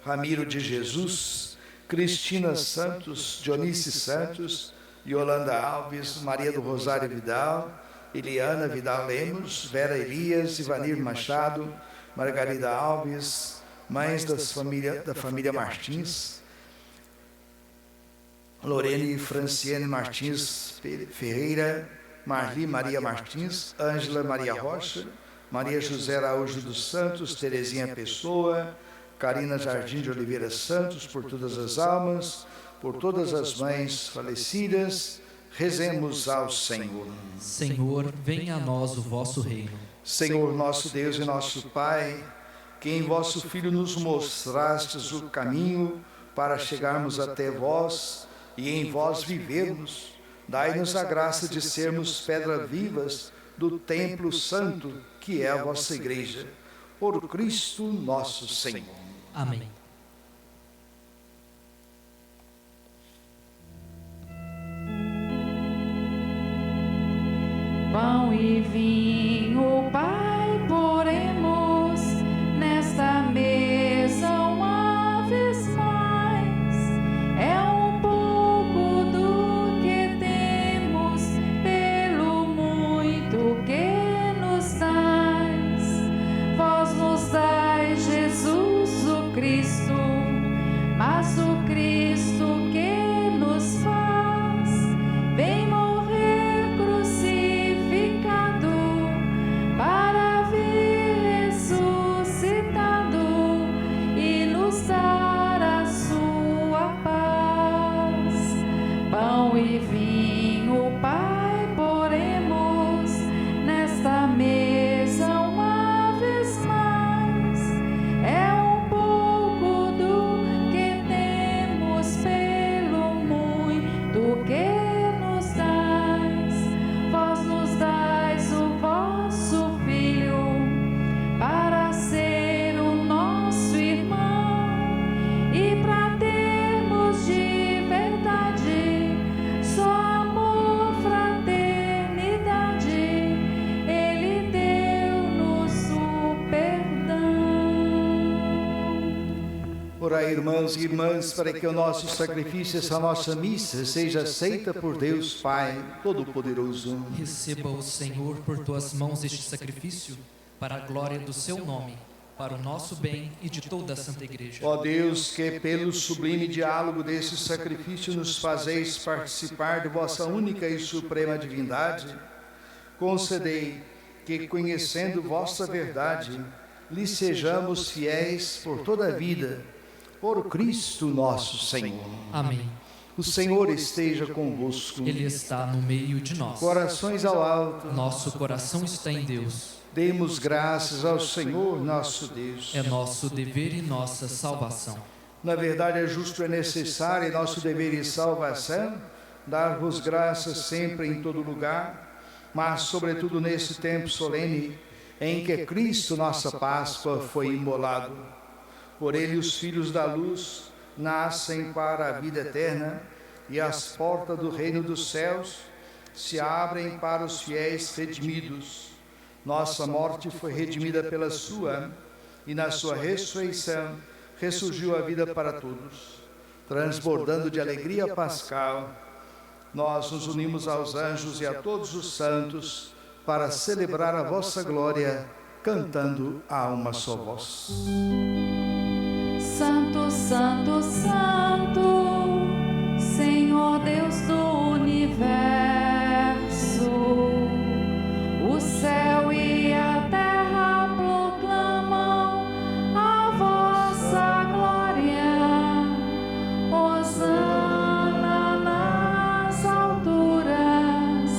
Ramiro de Jesus, Cristina Santos, Dionice Santos, Yolanda Alves, Maria do Rosário Vidal, Eliana Vidal Lemos, Vera Elias, Ivanir Machado, Margarida Alves, mães da família Martins, Lorene e Franciane Martins Ferreira, Marli Maria Martins, Ângela Maria Rocha, Maria José Araújo dos Santos, Terezinha Pessoa, Carina Jardim de Oliveira Santos, por todas as almas, por todas as mães falecidas, rezemos ao Senhor. Senhor, venha a nós o vosso reino. Senhor nosso Deus e nosso Pai, que em vosso Filho nos mostrastes o caminho para chegarmos até vós e em vós vivermos, dai-nos a graça de sermos pedras vivas do templo santo, que é a vossa Igreja, por Cristo nosso Senhor. Amém. Pão e vinho, Pai, poremos nesta mesa uma vez mais. É um pouco do que temos, pelo muito que nos dais. Vós nos dais Jesus o Cristo, mas o Cristo que nos faz, vem morrer crucificado para vir ressuscitado e nos dar a sua paz. Pão e vinho, Pai, poremos nesta mesa uma vez mais. É um pouco do que temos, pelo muito que nos dais. Vós nos dais o vosso Filho para ser o nosso irmão e para termos de verdade só amor, fraternidade. Ele deu-nos o perdão. Orai, irmãos e irmãs, para que o nosso sacrifício, essa nossa missa, seja aceita por Deus Pai Todo-Poderoso. Receba o Senhor por tuas mãos este sacrifício, para a glória do seu nome, para o nosso bem e de toda a Santa Igreja. Ó Deus, que pelo sublime diálogo desse sacrifício nos fazeis participar de vossa única e suprema divindade, concedei que, conhecendo vossa verdade, lhe sejamos fiéis por toda a vida, por Cristo nosso Senhor. Amém. O Senhor esteja convosco. Ele está no meio de nós. Corações ao alto. Nosso coração está em Deus. Demos graças ao Senhor nosso Deus. É nosso dever e nossa salvação. Na verdade, é justo, é necessário, é nosso dever e salvação, dar-vos graças sempre em todo lugar, mas sobretudo nesse tempo solene em que Cristo, nossa Páscoa, foi imolado. Por ele os filhos da luz nascem para a vida eterna e as portas do reino dos céus se abrem para os fiéis redimidos. Nossa morte foi redimida pela sua, e na sua ressurreição ressurgiu a vida para todos. Transbordando de alegria pascal, nós nos unimos aos anjos e a todos os santos para celebrar a vossa glória, cantando a uma só voz. Santo, Santo, Santo, Senhor Deus do universo, o céu e a terra proclamam a vossa glória. Hosana nas alturas,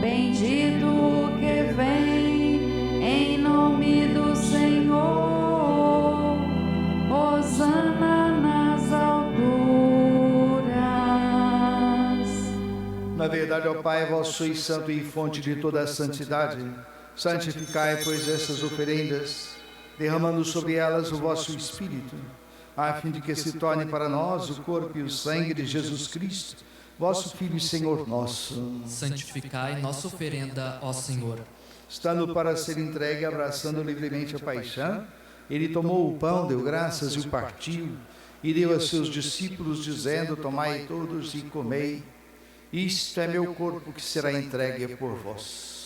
bendito que vem em nome do Senhor. Hosana nas alturas. Na verdade, ó Pai, vós sois santo e fonte de toda a santidade. Santificai, pois, essas oferendas, derramando sobre elas o vosso Espírito, a fim de que se torne para nós o corpo e o sangue de Jesus Cristo, vosso Filho e Senhor nosso. Santificai nossa oferenda, ó Senhor. Estando para ser entregue, abraçando livremente a paixão, ele tomou o pão, deu graças e o partiu, e deu a seus discípulos, dizendo: tomai todos e comei, isto é meu corpo que será entregue por vós.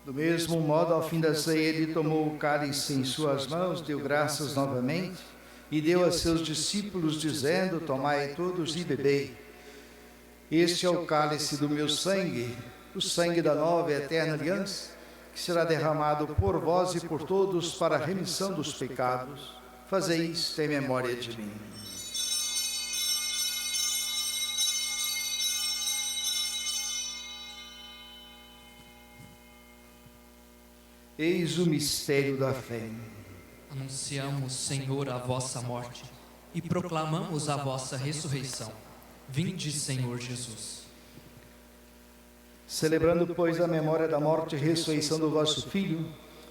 Do mesmo modo, ao fim da ceia, ele tomou o cálice em suas mãos, deu graças novamente, e deu a seus discípulos, dizendo: tomai todos e bebei. Este é o cálice do meu sangue, o sangue da nova e eterna aliança, que será derramado por vós e por todos para a remissão dos pecados. Fazei isto em memória de mim. Eis o mistério da fé. Anunciamos, Senhor, a vossa morte e proclamamos a vossa ressurreição. Vinde, Senhor Jesus. Celebrando, pois, a memória da morte e ressurreição do vosso Filho,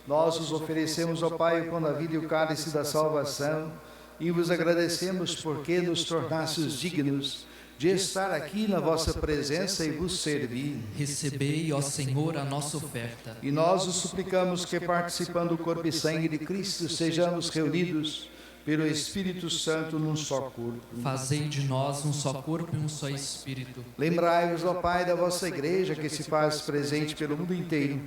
nós os oferecemos ao Pai o pão da vida e o cálice da salvação, e vos agradecemos porque nos tornastes dignos de estar aqui na vossa presença e vos servir. Recebei, ó Senhor, a nossa oferta. E nós os suplicamos que, participando do corpo e sangue de Cristo, sejamos reunidos pelo Espírito Santo num só corpo. Fazei de nós um só corpo e um só Espírito. Lembrai-vos, ó Pai, da vossa Igreja, que se faz presente pelo mundo inteiro,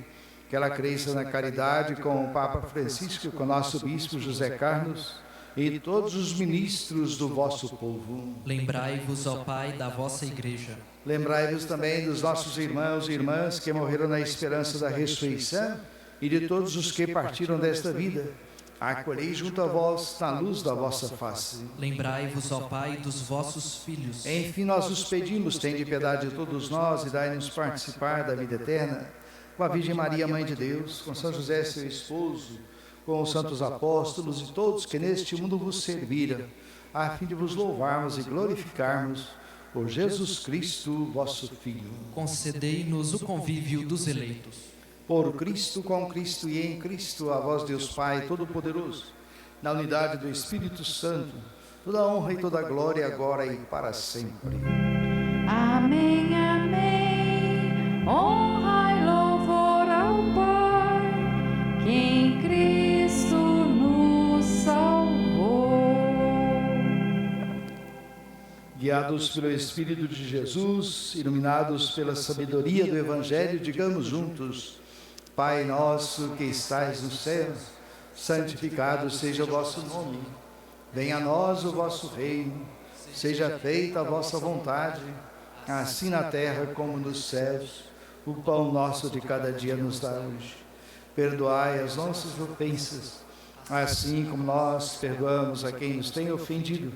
que ela cresça na caridade com o Papa Francisco, com o nosso Bispo José Carlos e todos os ministros do vosso povo. Lembrai-vos, ó Pai, da vossa Igreja. Lembrai-vos também dos nossos irmãos e irmãs que morreram na esperança da ressurreição e de todos os que partiram desta vida. Acolhei junto a vós na luz da vossa face. Lembrai-vos, ó Pai, dos vossos filhos. Enfim, nós os pedimos, tende piedade de todos nós e dai-nos participar da vida eterna, com a Virgem Maria, Mãe de Deus, com São José, seu esposo, com os santos apóstolos e todos que neste mundo vos serviram, a fim de vos louvarmos e glorificarmos por Jesus Cristo, vosso Filho. Concedei-nos o convívio dos eleitos. Por Cristo, com Cristo e em Cristo, a vós, Deus Pai Todo-Poderoso, na unidade do Espírito Santo, toda honra e toda glória, agora e para sempre. Amém, amém. Honra e louvor ao Pai, que em Cristo nos salvou. Guiados pelo Espírito de Jesus, iluminados pela sabedoria do Evangelho, digamos juntos: Pai nosso que estais no céu, santificado seja o vosso nome. Venha a nós o vosso reino. Seja feita a vossa vontade, assim na terra como nos céus. O pão nosso de cada dia nos dá hoje. Perdoai as nossas ofensas, assim como nós perdoamos a quem nos tem ofendido.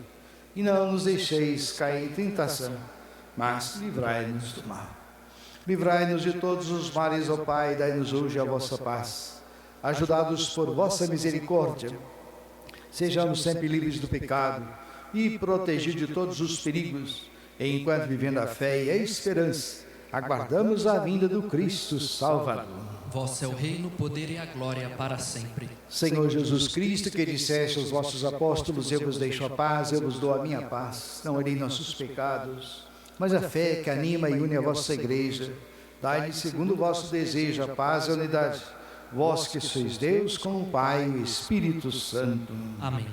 E não nos deixeis cair em tentação, mas livrai-nos do mal. Livrai-nos de todos os males, ó Pai, dai-nos hoje a vossa paz. Ajudados por vossa misericórdia, sejamos sempre livres do pecado e protegidos de todos os perigos, enquanto vivendo a fé e a esperança, aguardamos a vinda do Cristo Salvador. Vosso é o reino, o poder e a glória para sempre. Senhor Jesus Cristo, que disseste aos vossos apóstolos: eu vos deixo a paz, eu vos dou a minha paz. Não olhei nossos pecados, mas a fé que anima e une a vossa igreja. Dai-lhe, segundo o vosso desejo, a paz e a unidade. Vós que sois Deus, com o Pai e o Espírito Santo. Amém.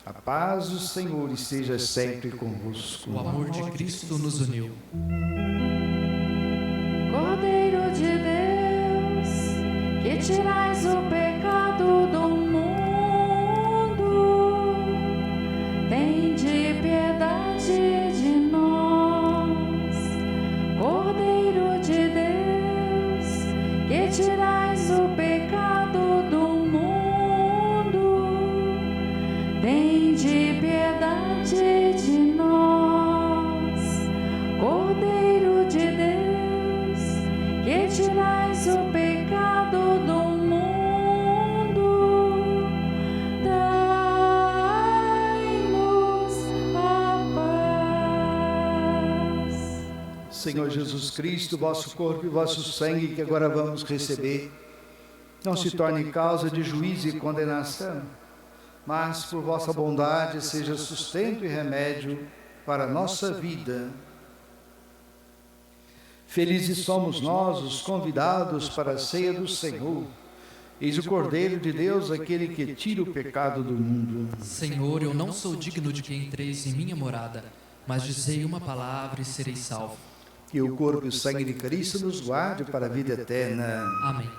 A paz do Senhor esteja sempre convosco. O amor de Cristo nos uniu. Cordeiro de Deus, que tirais o pecado do mundo, tende piedade de nós. Cordeiro de Deus, que tirais o pecado do mundo, tende piedade de nós. Cordeiro de Deus, que tirais o pecado do mundo, dai-nos a paz. Senhor Jesus Cristo, vosso corpo e vosso sangue que agora vamos receber, não se torne causa de juízo e condenação, mas por vossa bondade seja sustento e remédio para a nossa vida. Felizes somos nós, os convidados para a ceia do Senhor. Eis o Cordeiro de Deus, aquele que tira o pecado do mundo. Senhor, eu não sou digno de que entreis em minha morada, mas dizei uma palavra e serei salvo. Que o corpo e o sangue de Cristo nos guarde para a vida eterna. Amém.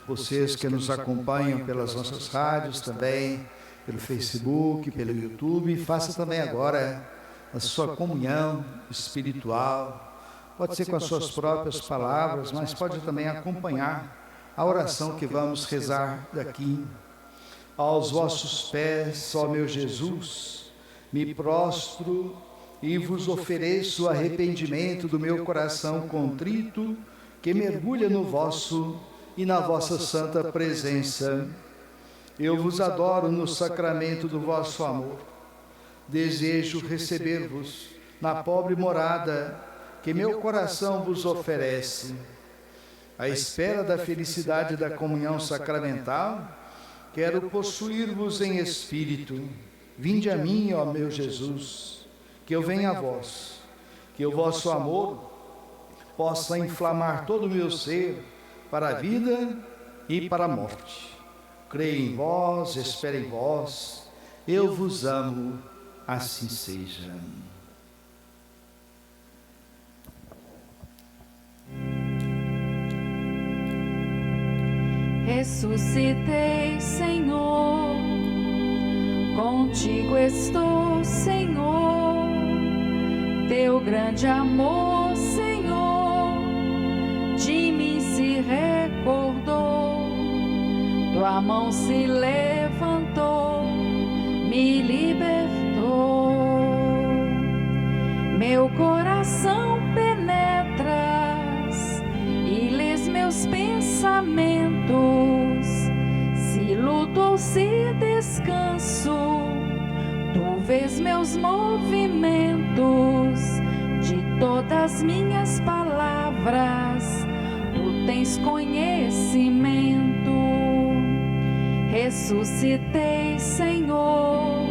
Vocês que nos acompanham pelas nossas rádios também, pelo Facebook, pelo YouTube, faça também agora a sua comunhão espiritual. Pode ser com as suas próprias palavras, mas pode também acompanhar a oração que vamos rezar daqui. Aos vossos pés, ó meu Jesus, me prostro e vos ofereço o arrependimento do meu coração contrito, que mergulha no vosso e na vossa santa presença. Eu vos adoro no sacramento do vosso amor. Desejo receber-vos na pobre morada que meu coração vos oferece. À espera da felicidade da comunhão sacramental, quero possuir-vos em espírito. Vinde a mim, ó meu Jesus, que eu venha a vós, que o vosso amor possa inflamar todo o meu ser para a vida e para a morte. Creio em vós, espero em vós, eu vos amo, assim seja. Ressuscitei, Senhor, contigo estou, Senhor, teu grande amor, Senhor, de mim se recordou, tua mão se levantou, me libertou, meu coração penetras e lês meus pensamentos, se luto ou se descanso, tu vês meus movimentos, de todas minhas palavras, tu tens conhecimento. Ressuscitei, Senhor,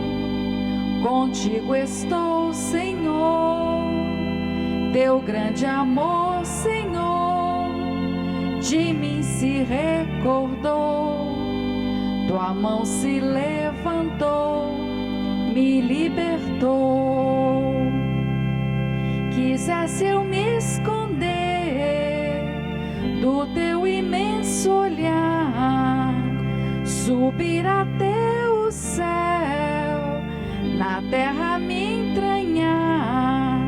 contigo estou, Senhor, teu grande amor, Senhor, de mim se recordou, tua mão se levantou, me libertou. quisesse eu me esconder do teu imenso olhar, subir até o céu, na terra me entranhar,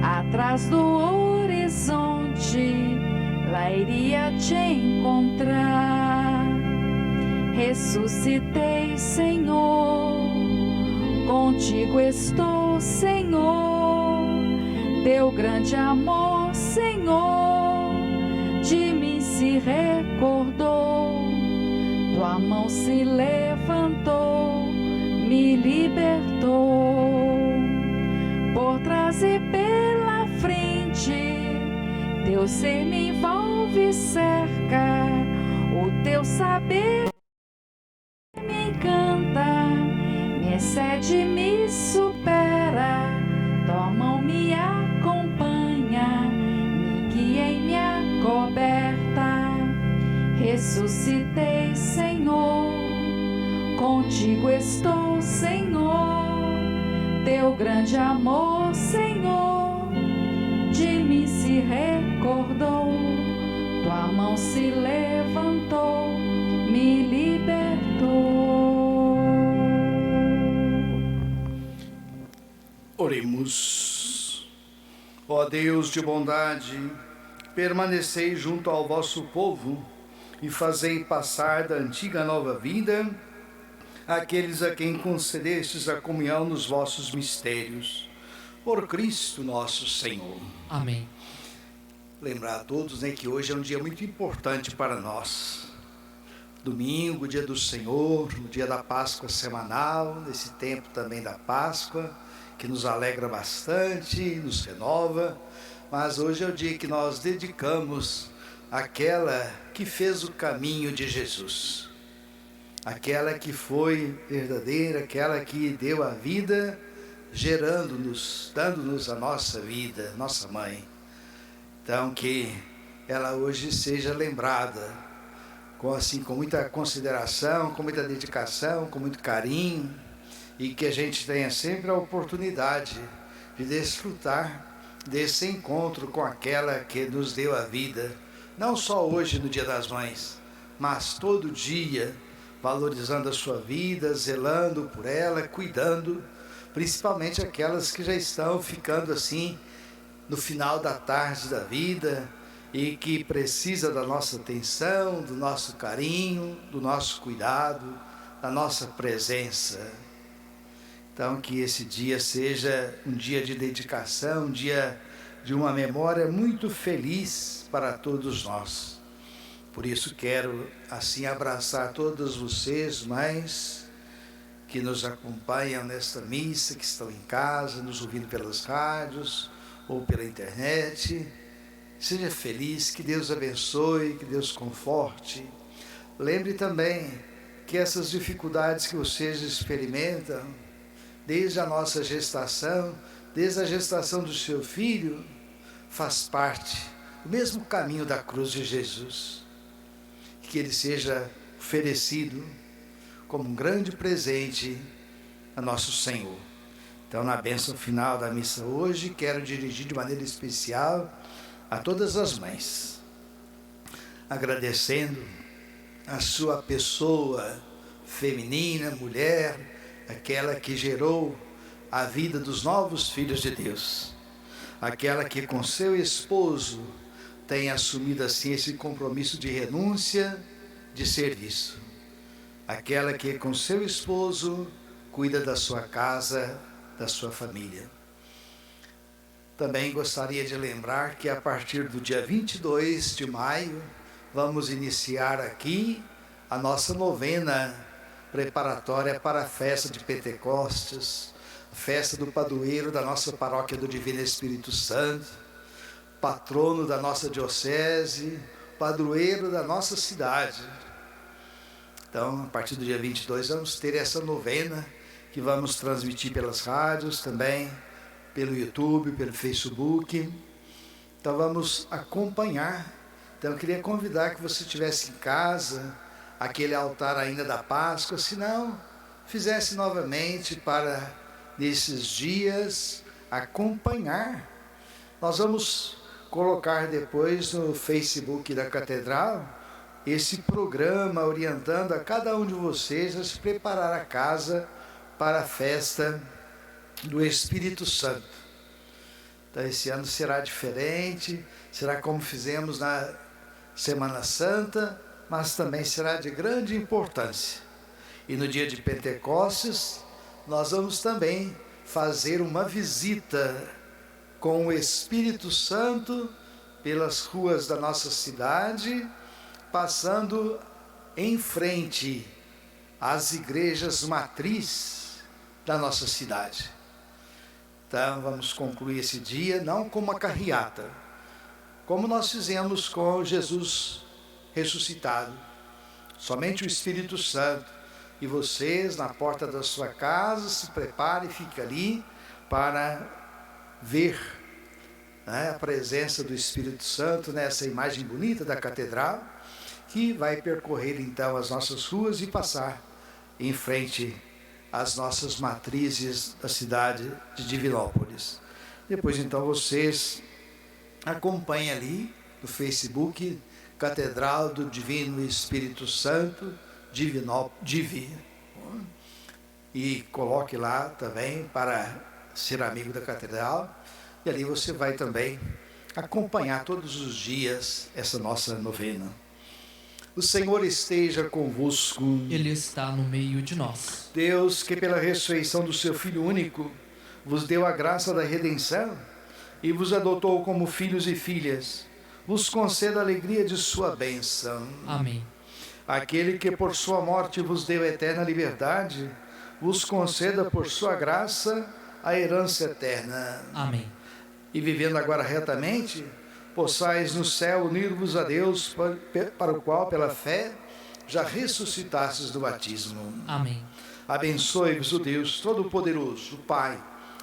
atrás do horizonte, lá iria te encontrar. Ressuscitei, Senhor, contigo estou, Senhor, teu grande amor, Senhor, de mim se recordou, tua mão se levantou, me libertou, por trás e pela frente, teu ser me envolve e cerca, o teu saber me encanta, me excede, me supera, tua mão me acompanha, me guia em minha coberta. Ressuscitei, Senhor, contigo estou, Senhor, teu grande amor, Senhor, de mim se recordou, tua mão se levantou, me libertou. Oremos. Ó Deus de bondade, permanecei junto ao vosso povo e fazei passar da antiga à nova vida aqueles a quem concedestes a comunhão nos vossos mistérios. Por Cristo nosso Senhor. Amém. Lembrar a todos, que hoje é um dia muito importante para nós. Domingo, dia do Senhor, o dia da Páscoa semanal, nesse tempo também da Páscoa, que nos alegra bastante, nos renova, mas hoje é o dia que nós dedicamos àquela que fez o caminho de Jesus, aquela que foi verdadeira, aquela que deu a vida, gerando-nos, dando-nos a nossa vida, nossa mãe. Então que ela hoje seja lembrada com muita consideração, com muita dedicação, com muito carinho, e que a gente tenha sempre a oportunidade de desfrutar desse encontro com aquela que nos deu a vida, não só hoje no Dia das Mães, mas todo dia, valorizando a sua vida, zelando por ela, cuidando, principalmente aquelas que já estão ficando assim no final da tarde da vida e que precisa da nossa atenção, do nosso carinho, do nosso cuidado, da nossa presença. Então que esse dia seja um dia de dedicação, um dia de uma memória muito feliz para todos nós. Por isso quero assim abraçar todos vocês, mães, que nos acompanham nesta missa, que estão em casa, nos ouvindo pelas rádios ou pela internet. Seja feliz, que Deus abençoe, que Deus conforte. Lembre também que essas dificuldades que vocês experimentam, desde a nossa gestação, desde a gestação do seu filho, faz parte do mesmo caminho da cruz de Jesus. Que ele seja oferecido como um grande presente a nosso Senhor. Então, na bênção final da missa hoje, quero dirigir de maneira especial a todas as mães, agradecendo a sua pessoa feminina, mulher, aquela que gerou a vida dos novos filhos de Deus, aquela que com seu esposo tem assumido assim esse compromisso de renúncia, de serviço, aquela que com seu esposo cuida da sua casa, da sua família. Também gostaria de lembrar que a partir do dia 22 de maio, vamos iniciar aqui a nossa novena preparatória para a festa de Pentecostes, festa do padroeiro da nossa paróquia do Divino Espírito Santo, patrono da nossa diocese, padroeiro da nossa cidade. Então, a partir do dia 22, vamos ter essa novena que vamos transmitir pelas rádios também, pelo YouTube, pelo Facebook. Então, vamos acompanhar. Então, eu queria convidar que você estivesse em casa, aquele altar ainda da Páscoa, se não, fizesse novamente para, nesses dias, acompanhar. Nós vamos colocar depois no Facebook da Catedral esse programa orientando a cada um de vocês a se preparar a casa para a festa do Espírito Santo. Então esse ano será diferente, será como fizemos na Semana Santa, mas também será de grande importância. E no dia de Pentecostes, nós vamos também fazer uma visita com o Espírito Santo pelas ruas da nossa cidade, passando em frente às igrejas matriz da nossa cidade. Então vamos concluir esse dia não com uma carreata, como nós fizemos com Jesus ressuscitado. Somente o Espírito Santo. E vocês, na porta da sua casa, se preparem e fiquem ali para ver, né, a presença do Espírito Santo nessa imagem bonita da catedral, que vai percorrer então as nossas ruas e passar em frente às nossas matrizes da cidade de Divinópolis. Depois então vocês acompanhem ali no Facebook Catedral do Divino Espírito Santo, Divi, e coloque lá também para ser amigo da Catedral, e ali você vai também acompanhar todos os dias essa nossa novena. O Senhor esteja convosco. Ele está no meio de nós. Deus, que pela ressurreição do seu Filho único vos deu a graça da redenção e vos adotou como filhos e filhas, vos conceda a alegria de sua bênção. Amém. Aquele que por sua morte vos deu a eterna liberdade, vos conceda por sua graça a herança eterna. Amém. E vivendo agora retamente, possais no céu unir-vos a Deus, para o qual, pela fé, já ressuscitastes do batismo. Amém. Abençoe-vos o Deus Todo-Poderoso, Pai,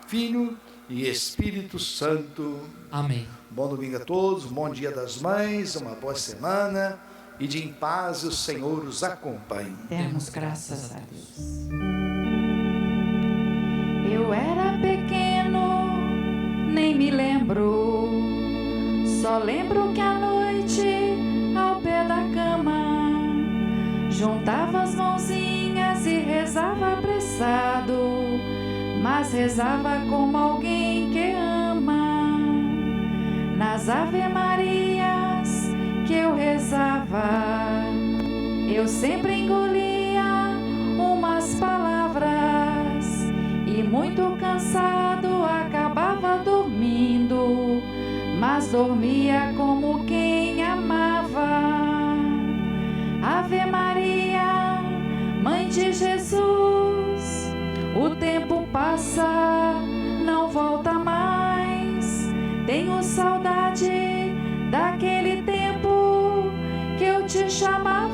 Filho e Espírito Santo. Amém. Bom domingo a todos, bom dia das mães, uma boa semana, e de em paz o Senhor os acompanhe. Demos graças a Deus. Eu era pequeno, nem me lembro, só lembro que à noite, ao pé da cama, juntava as mãozinhas e rezava apressado, mas rezava como alguém que ama. Nas Ave Marias que eu rezava, eu sempre engolia umas palavras e muito cansado acabava dormindo, mas dormia como quem amava. Ave Maria, Mãe de Jesus, o tempo passa, não volta mais. Tenho saudade daquele tempo que eu te chamava